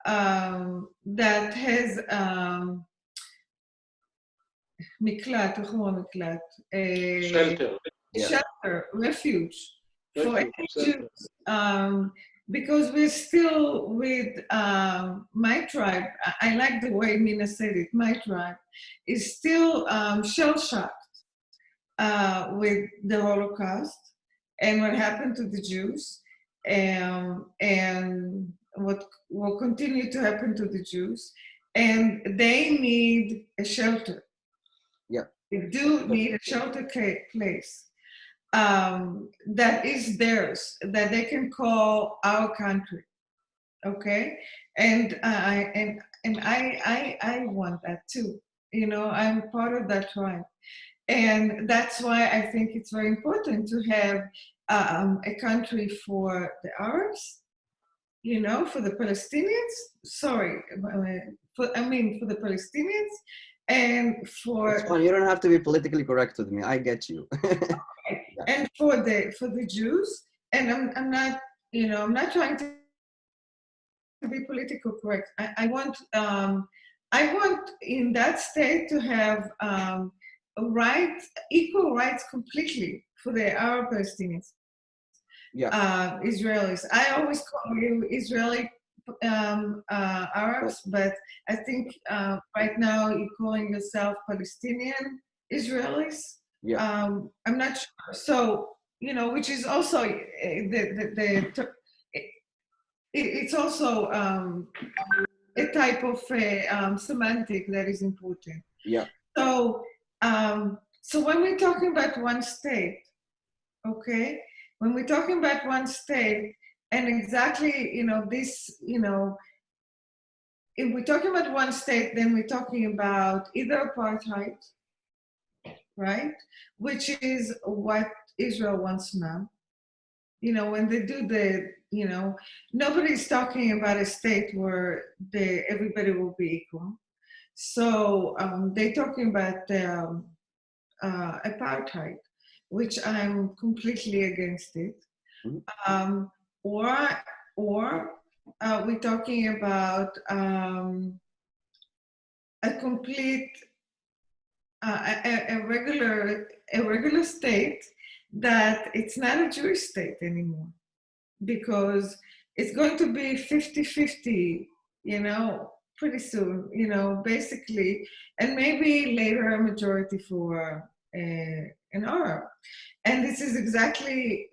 that has shelter, refuge for any Jews. Because we're still with my tribe, I like the way Mina said it, my tribe is still shell-shocked with the Holocaust and what happened to the Jews and what will continue to happen to the Jews. And they need a shelter.
Yeah.
They do need a shelter place. That is theirs, that they can call our country, okay? And I want that too. You know, I'm part of that tribe, and that's why I think it's very important to have a country for the Arabs, you know, for the Palestinians. Sorry, for the Palestinians, and for.
It's fine. You don't have to be politically correct with me. I get you.
Yeah. And for the Jews, and I'm not, you know, I'm not trying to be politically correct. I want in that state to have equal rights completely for the Arab Palestinians.
Yeah.
Israelis. I always call you Israeli Arabs, but I think right now you're calling yourself Palestinian Israelis.
Yeah.
I'm not sure. So, you know, which is also it's also a type of semantic that is important.
Yeah.
So, so when we're talking about one state, okay, when we're talking about one state, And exactly, this, if we're talking about one state, then we're talking about either apartheid, right? Which is what Israel wants now. When they do nobody's talking about a state where everybody will be equal. So they're talking about apartheid, which I'm completely against it. Or we're talking about a complete, a regular state that it's not a Jewish state anymore, because it's going to be 50-50, pretty soon, basically, and maybe later a majority for an Arab. And this is exactly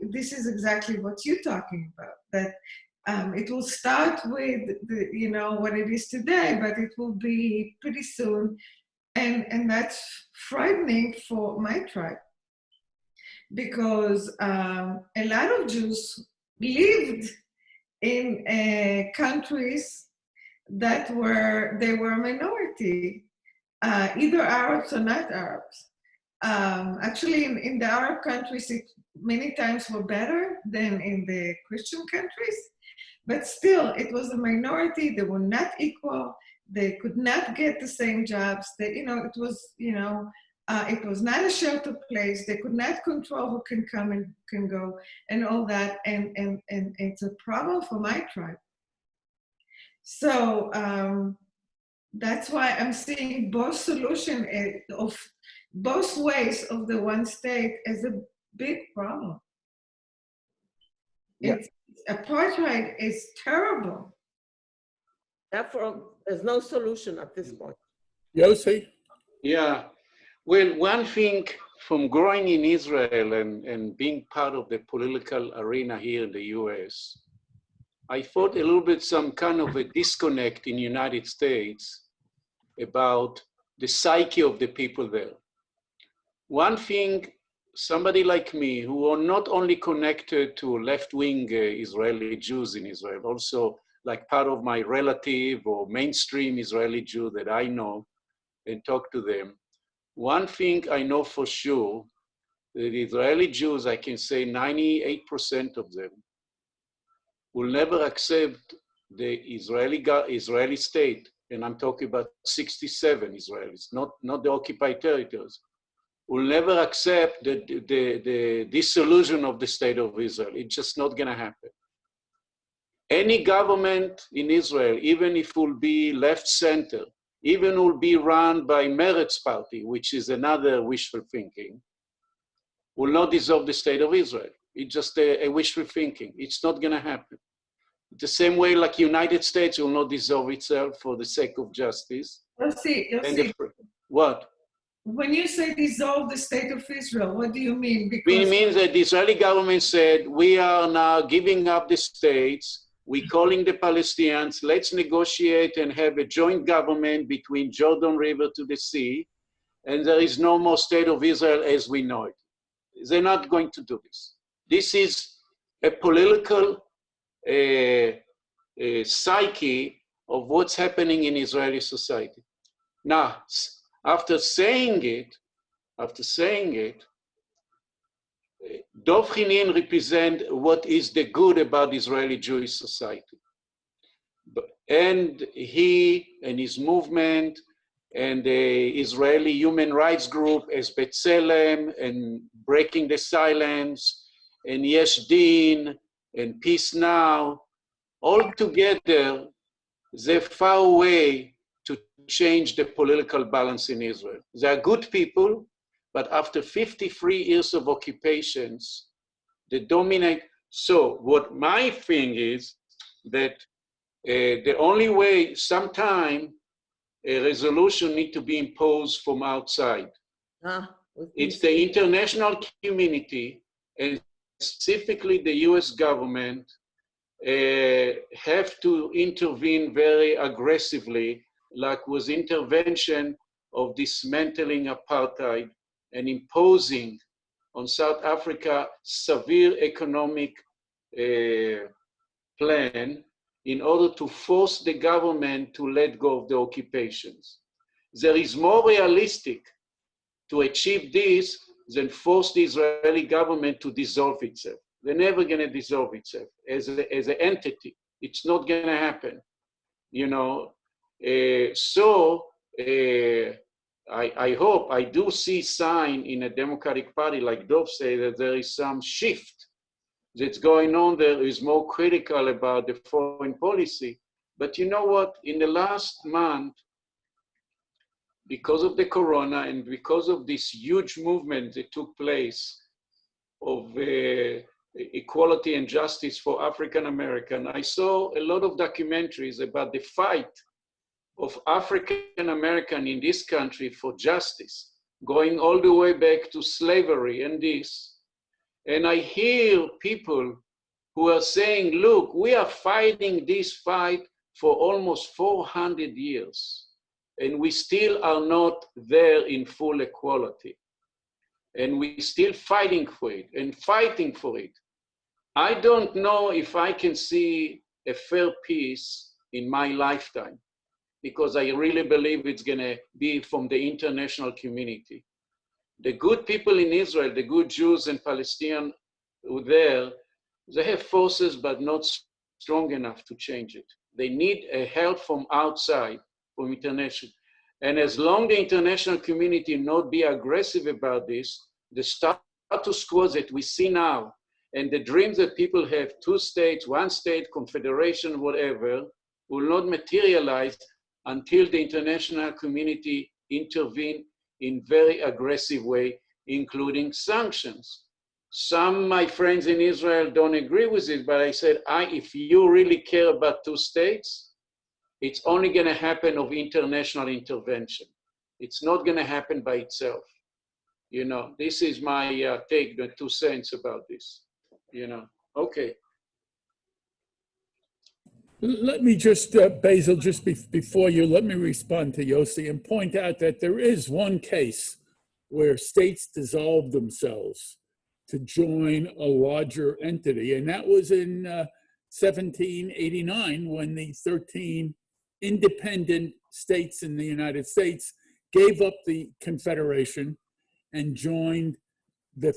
what you're talking about, that it will start with what it is today, but it will be pretty soon. And that's frightening for my tribe, because a lot of Jews lived in countries that were a minority, either Arabs or not Arabs. Actually, in the Arab countries, it many times were better than in the Christian countries, but still, it was a minority. They were not equal. They could not get the same jobs. It was not a shelter place. They could not control who can come and can go, and all that. And it's a problem for my tribe. So that's why I'm seeing both solution of both ways of the one state as a big problem.
Yeah.
Apartheid is terrible.
Therefore, there's no solution at this point.
Yossi?
Yeah. Well, one thing from growing in Israel and being part of the political arena here in the US, I thought a little bit some kind of a disconnect in the United States about the psyche of the people there. One thing, somebody like me, who are not only connected to left-wing Israeli Jews in Israel, also like part of my relative or mainstream Israeli Jew that I know and talk to them. One thing I know for sure, that Israeli Jews, I can say 98% of them, will never accept the Israeli state, and I'm talking about 67 Israelis, not the occupied territories, will never accept the dissolution of the state of Israel. It's just not gonna happen. Any government in Israel, even if it will be left center, even will be run by Meretz party, which is another wishful thinking, will not dissolve the state of Israel. It's just a wishful thinking. It's not gonna happen. The same way like United States will not dissolve itself for the sake of justice.
Yossi,
what?
When you say dissolve the state of Israel, what do you mean? Because
It means that the Israeli government said, we are now giving up the states, we're calling the Palestinians, let's negotiate and have a joint government between Jordan River to the sea, and there is no more state of Israel as we know it. They're not going to do this. This is a political psyche of what's happening in Israeli society. Now, after saying it, DovKhenin represents what is the good about Israeli Jewish society. And he and his movement and the Israeli human rights group as B'Tselem and Breaking the Silence and Yesh Din and Peace Now, all together, they're far away to change the political balance in Israel. They are good people, but after 53 years of occupations, they dominate. So what my thing is that the only way sometime a resolution need to be imposed from outside. It's the international community and specifically the US government have to intervene very aggressively, like was intervention of dismantling apartheid and imposing on South Africa severe economic plan in order to force the government to let go of the occupations. There is more realistic to achieve this than force the Israeli government to dissolve itself. They're never going to dissolve itself as an entity. It's not going to happen, you know. I hope, I do see sign in a Democratic Party, like Dov say, that there is some shift that's going on there, is more critical about the foreign policy. But you know what, in the last month, because of the corona and because of this huge movement that took place of equality and justice for African American, I saw a lot of documentaries about the fight of African American in this country for justice, going all the way back to slavery and this. And I hear people who are saying, look, we are fighting this fight for almost 400 years, and we still are not there in full equality. And we're still fighting for it and fighting for it. I don't know if I can see a fair peace in my lifetime, because I really believe it's gonna be from the international community. The good people in Israel, the good Jews and Palestinians who are there, they have forces but not strong enough to change it. They need a help from outside, from international. And as long the international community not be aggressive about this, the status quo that we see now, and the dreams that people have, 2 states, 1 state, confederation, whatever, will not materialize until the international community intervene in very aggressive way, including sanctions. Some of my friends in Israel don't agree with it, but I said, if you really care about 2 states, it's only gonna happen of international intervention. It's not gonna happen by itself. You know, this is my take, the 2 cents about this, you know, okay.
Let me just, Basil, just before you, let me respond to Yossi and point out that there is one case where states dissolved themselves to join a larger entity, and that was in 1789 when the 13 independent states in the United States gave up the Confederation and joined the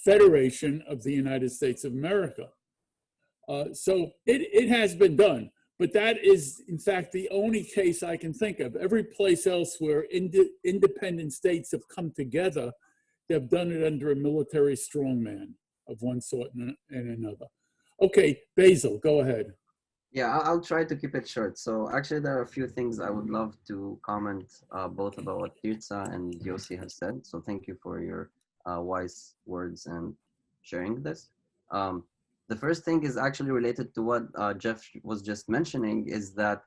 Federation of the United States of America. So it has been done, but that is in fact the only case I can think of. Every place else where independent states have come together, they've done it under a military strongman of one sort and another. Okay, Basil, go ahead.
Yeah, I'll try to keep it short. So actually there are a few things I would love to comment both about what Tirza and Yossi have said. So thank you for your wise words and sharing this. The first thing is actually related to what Jeff was just mentioning, is that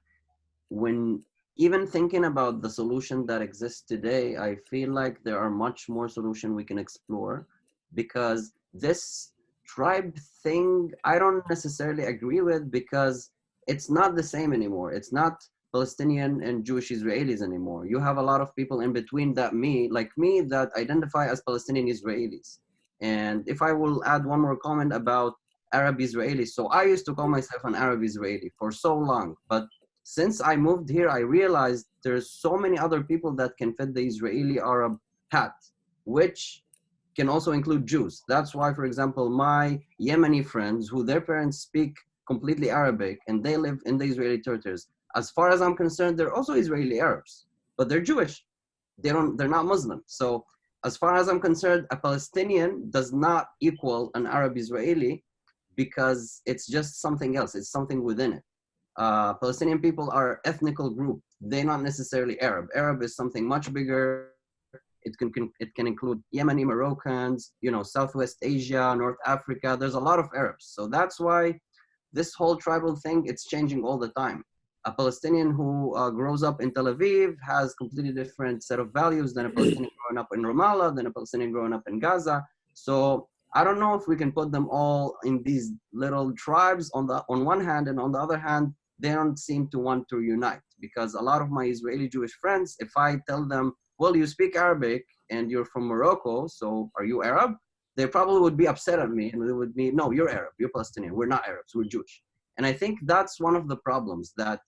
when even thinking about the solution that exists today, I feel like there are much more solutions we can explore, because this tribe thing, I don't necessarily agree with, because it's not the same anymore. It's not Palestinian and Jewish Israelis anymore. You have a lot of people in between that like me, that identify as Palestinian Israelis. And if I will add one more comment about Arab Israelis. So I used to call myself an Arab Israeli for so long, but since I moved here, I realized there's so many other people that can fit the Israeli Arab hat, which can also include Jews. That's why, for example, my Yemeni friends, who their parents speak completely Arabic and they live in the Israeli territories, as far as I'm concerned, they're also Israeli Arabs, but they're Jewish. They're not Muslim. So as far as I'm concerned, a Palestinian does not equal an Arab Israeli, because it's just something else. It's something within it. Palestinian people are ethnical group. They're not necessarily Arab. Arab is something much bigger. It can include Yemeni, Moroccans, you know, Southwest Asia, North Africa. There's a lot of Arabs. So that's why this whole tribal thing, it's changing all the time. A Palestinian who grows up in Tel Aviv has completely different set of values than a Palestinian growing up in Ramallah, than a Palestinian growing up in Gaza. So I don't know if we can put them all in these little tribes on one hand, and on the other hand, they don't seem to want to unite, because a lot of my Israeli Jewish friends, if I tell them, well, you speak Arabic and you're from Morocco, so are you Arab? They probably would be upset at me, and they would be, no, you're Arab, you're Palestinian, we're not Arabs, we're Jewish. And I think that's one of the problems, that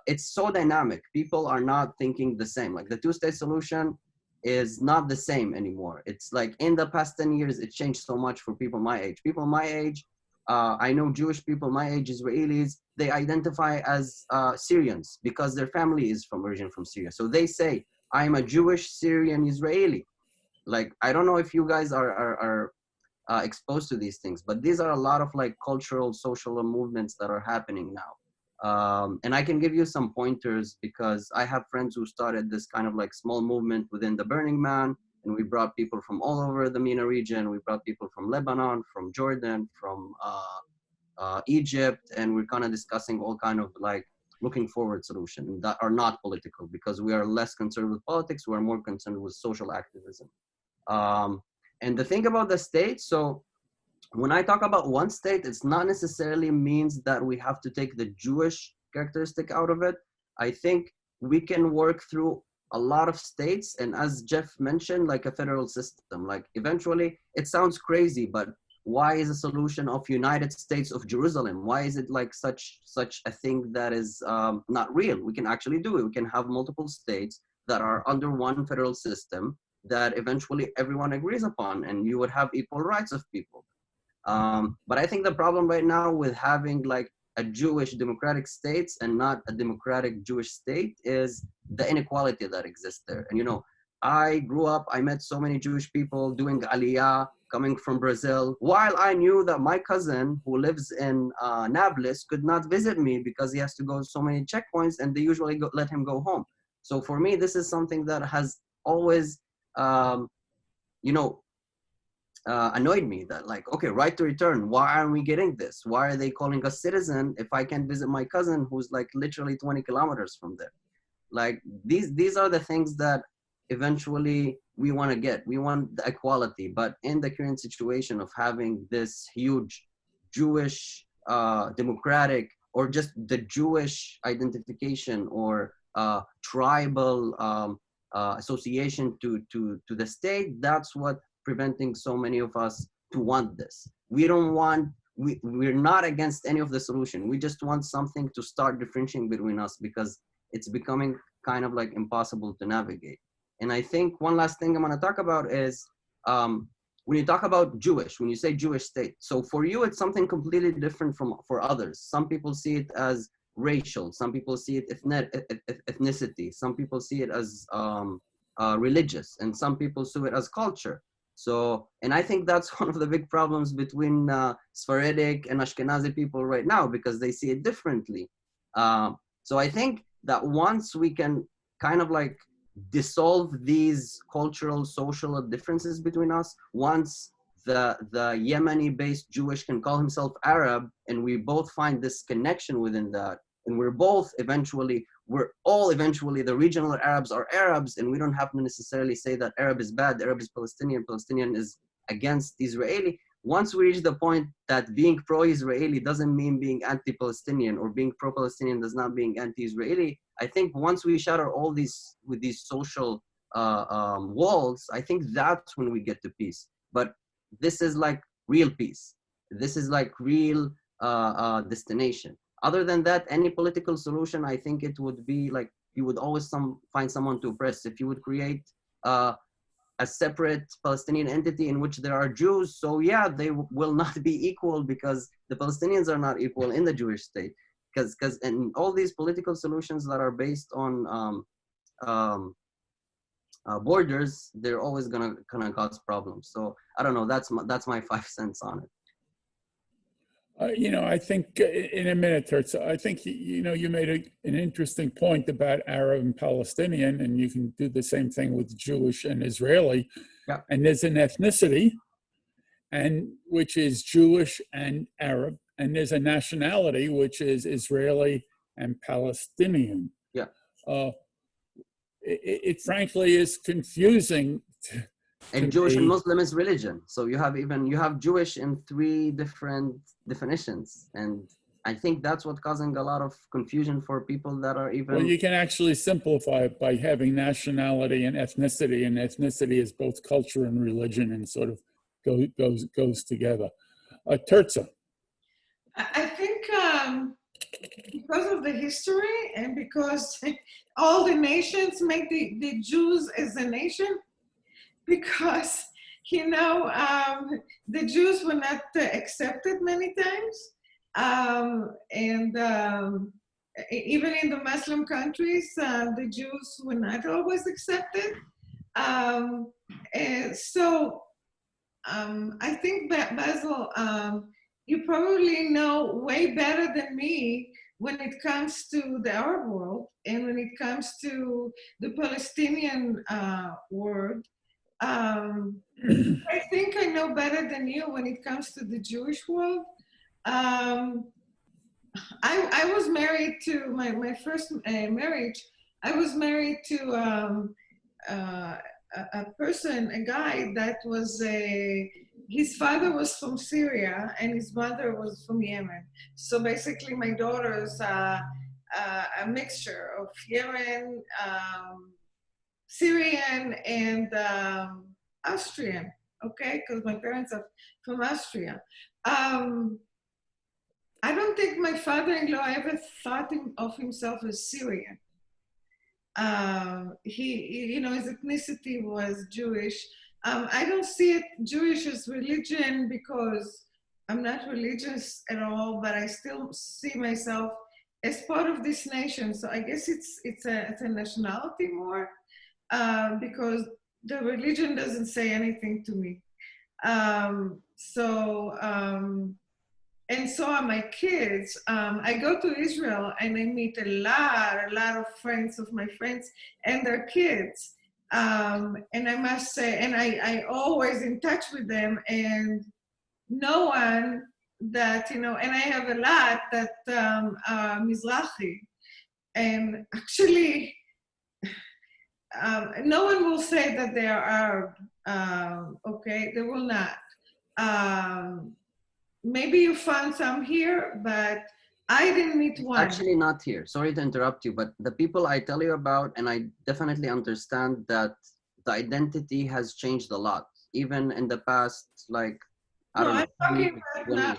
it's so dynamic. People are not thinking the same. Like the two-state solution is not the same anymore. It's like in the past 10 years, it changed so much for people my age. People my age, I know Jewish people my age, Israelis, they identify as Syrians because their family is origin from Syria. So they say, I'm a Jewish Syrian Israeli. Like, I don't know if you guys are exposed to these things, but these are a lot of like cultural, social movements that are happening now. And I can give you some pointers because I have friends who started this kind of like small movement within the Burning Man, and we brought people from all over the MENA region. We brought people from Lebanon, from Jordan, from Egypt, and we're kind of discussing all kind of like looking forward solutions that are not political, because we are less concerned with politics. We are more concerned with social activism. And the thing about the state, so when I talk about one state, it's not necessarily means that we have to take the Jewish characteristic out of it. I think we can work through a lot of states, and as Jeff mentioned, like a federal system. Like eventually, it sounds crazy, but why is a solution of United States of Jerusalem? Why is it like such a thing that is not real? We can actually do it. We can have multiple states that are under one federal system that eventually everyone agrees upon, and you would have equal rights of people. But I think the problem right now with having like a Jewish democratic states and not a democratic Jewish state is the inequality that exists there. And you know, I grew up, I met so many Jewish people doing Aliyah, coming from Brazil, while I knew that my cousin who lives in Nablus could not visit me because he has to go so many checkpoints, and they usually let him go home. So for me, this is something that has always, annoyed me, that like, okay, right to return, why aren't we getting this? Why are they calling us citizen if I can visit my cousin who's like literally 20 kilometers from there? Like these are the things that eventually we want to get. We want the equality, but in the current situation of having this huge Jewish democratic, or just the Jewish identification or tribal association to the state, that's what preventing so many of us to want this. We don't want, we're not against any of the solution. We just want something to start differentiating between us, because it's becoming kind of like impossible to navigate. And I think one last thing I'm going to talk about is when you talk about Jewish, when you say Jewish state, so for you, it's something completely different for others. Some people see it as racial. Some people see it ethnicity. Some people see it as religious, and some people see it as culture. So, and I think that's one of the big problems between Sephardic and Ashkenazi people right now, because they see it differently. So I think that once we can kind of like dissolve these cultural, social differences between us, once the Yemeni-based Jewish can call himself Arab, and we both find this connection within that, and we're all eventually the regional Arabs are Arabs, and we don't have to necessarily say that Arab is bad, Arab is Palestinian, Palestinian is against Israeli. Once we reach the point that being pro-Israeli doesn't mean being anti-Palestinian, or being pro-Palestinian does not mean anti-Israeli, I think once we shatter all these with these social walls, I think that's when we get to peace. But this is like real peace. This is like real destination. Other than that, any political solution, I think it would be like, you would always find someone to oppress. If you would create a separate Palestinian entity in which there are Jews, so yeah, they will not be equal, because the Palestinians are not equal in the Jewish state. Because and all these political solutions that are based on borders, they're always gonna cause problems. So I don't know. That's my 5 cents on it.
I think in a minute, Tertz, I think, you made an interesting point about Arab and Palestinian, and you can do the same thing with Jewish and Israeli.
Yeah.
And there's an ethnicity, and which is Jewish and Arab, and there's a nationality, which is Israeli and Palestinian.
Yeah.
It frankly is confusing.
And Jewish and Muslim is religion. So you have Jewish in 3 different definitions. And I think that's what's causing a lot of confusion for people that are even...
Well, you can actually simplify it by having nationality and ethnicity is both culture and religion, and sort of goes together. Tertza.
I think because of the history and because all the nations make the Jews as a nation, because, you know, the Jews were not accepted many times. Even in the Muslim countries, the Jews were not always accepted. I think that Basil, you probably know way better than me when it comes to the Arab world and when it comes to the Palestinian world. I think I know better than you when it comes to the Jewish world. I was married to my first marriage. I was married to a person, a guy that was his father was from Syria and his mother was from Yemen. So basically my daughter's a mixture of Yemen, Syrian, and Austrian, okay? Because my parents are from Austria. I don't think my father-in-law ever thought of himself as Syrian. You know, his ethnicity was Jewish. I don't see it Jewish as religion because I'm not religious at all, but I still see myself as part of this nation. So I guess it's a nationality more because the religion doesn't say anything to me. And so are my kids. I go to Israel and I meet a lot of friends of my friends and their kids. And I must say, and I always in touch with them, and no one that, you know, and I have a lot that Mizrahi. And actually, no one will say that they are Arab, okay? They will not. Maybe you found some here, but I didn't meet one.
Actually not here. Sorry to interrupt you, but the people I tell you about, and I definitely understand that the identity has changed a lot, even in the past, like, I don't know.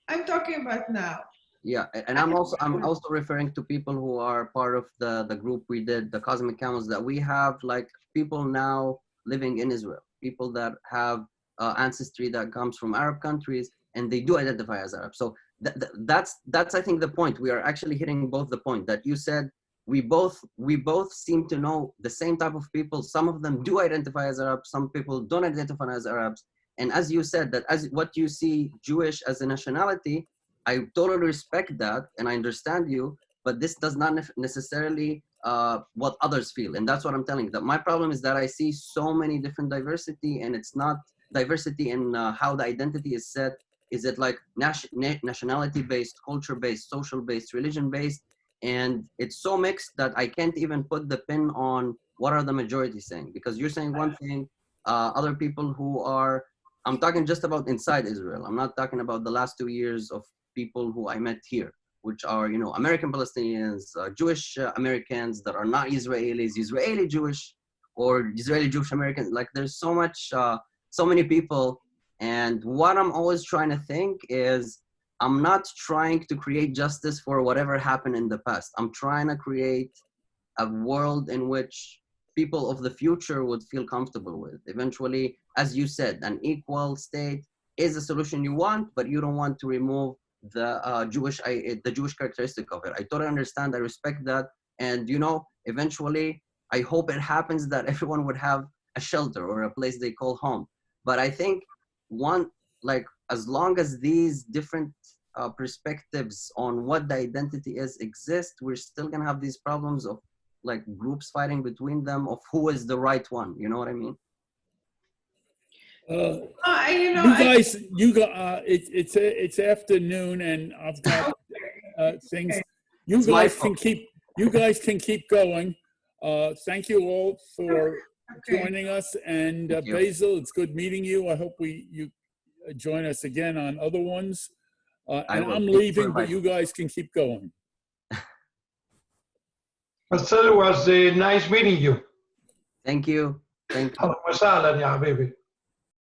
I'm talking about now.
Yeah, and I'm also referring to people who are part of the group we did, the Cosmic Camels, that we have, like, people now living in Israel, people that have ancestry that comes from Arab countries, and they do identify as Arab. So that's I think the point. We are actually hitting both the point that you said. We both seem to know the same type of people. Some of them do identify as Arabs. Some people don't identify as Arabs. And as you said, that as what you see Jewish as a nationality, I totally respect that and I understand you. But this does not necessarily what others feel. And that's what I'm telling you. That my problem is that I see so many different diversity, and it's not diversity in how the identity is set. Is it like nationality-based, culture-based, social-based, religion-based? And it's so mixed that I can't even put the pin on what are the majority saying. Because you're saying one thing, other people who are, I'm talking just about inside Israel. I'm not talking about the last 2 years of people who I met here, which are, you know, American Palestinians, Jewish Americans that are not Israelis, Israeli Jewish, or Israeli Jewish Americans. Like, there's so much, so many people. And what I'm always trying to think is, I'm not trying to create justice for whatever happened in the past. I'm trying to create a world in which people of the future would feel comfortable with. Eventually, as you said, an equal state is a solution you want, but you don't want to remove the Jewish characteristic of it. I totally understand. I respect that. And, you know, eventually, I hope it happens that everyone would have a shelter or a place they call home. But I think as long as these different perspectives on what the identity is exist, we're still gonna have these problems of, like, groups fighting between them of who is the right one. You know what I mean?
It's afternoon, and I've got things. You guys can keep going. Thank you all for joining us, and Basil, it's good meeting you. I hope you join us again on other ones. And I'm leaving, but you guys can keep going.
Marcel, it was nice meeting you.
Thank you. Thank you.
أهلا وسهلا يا حبيبي.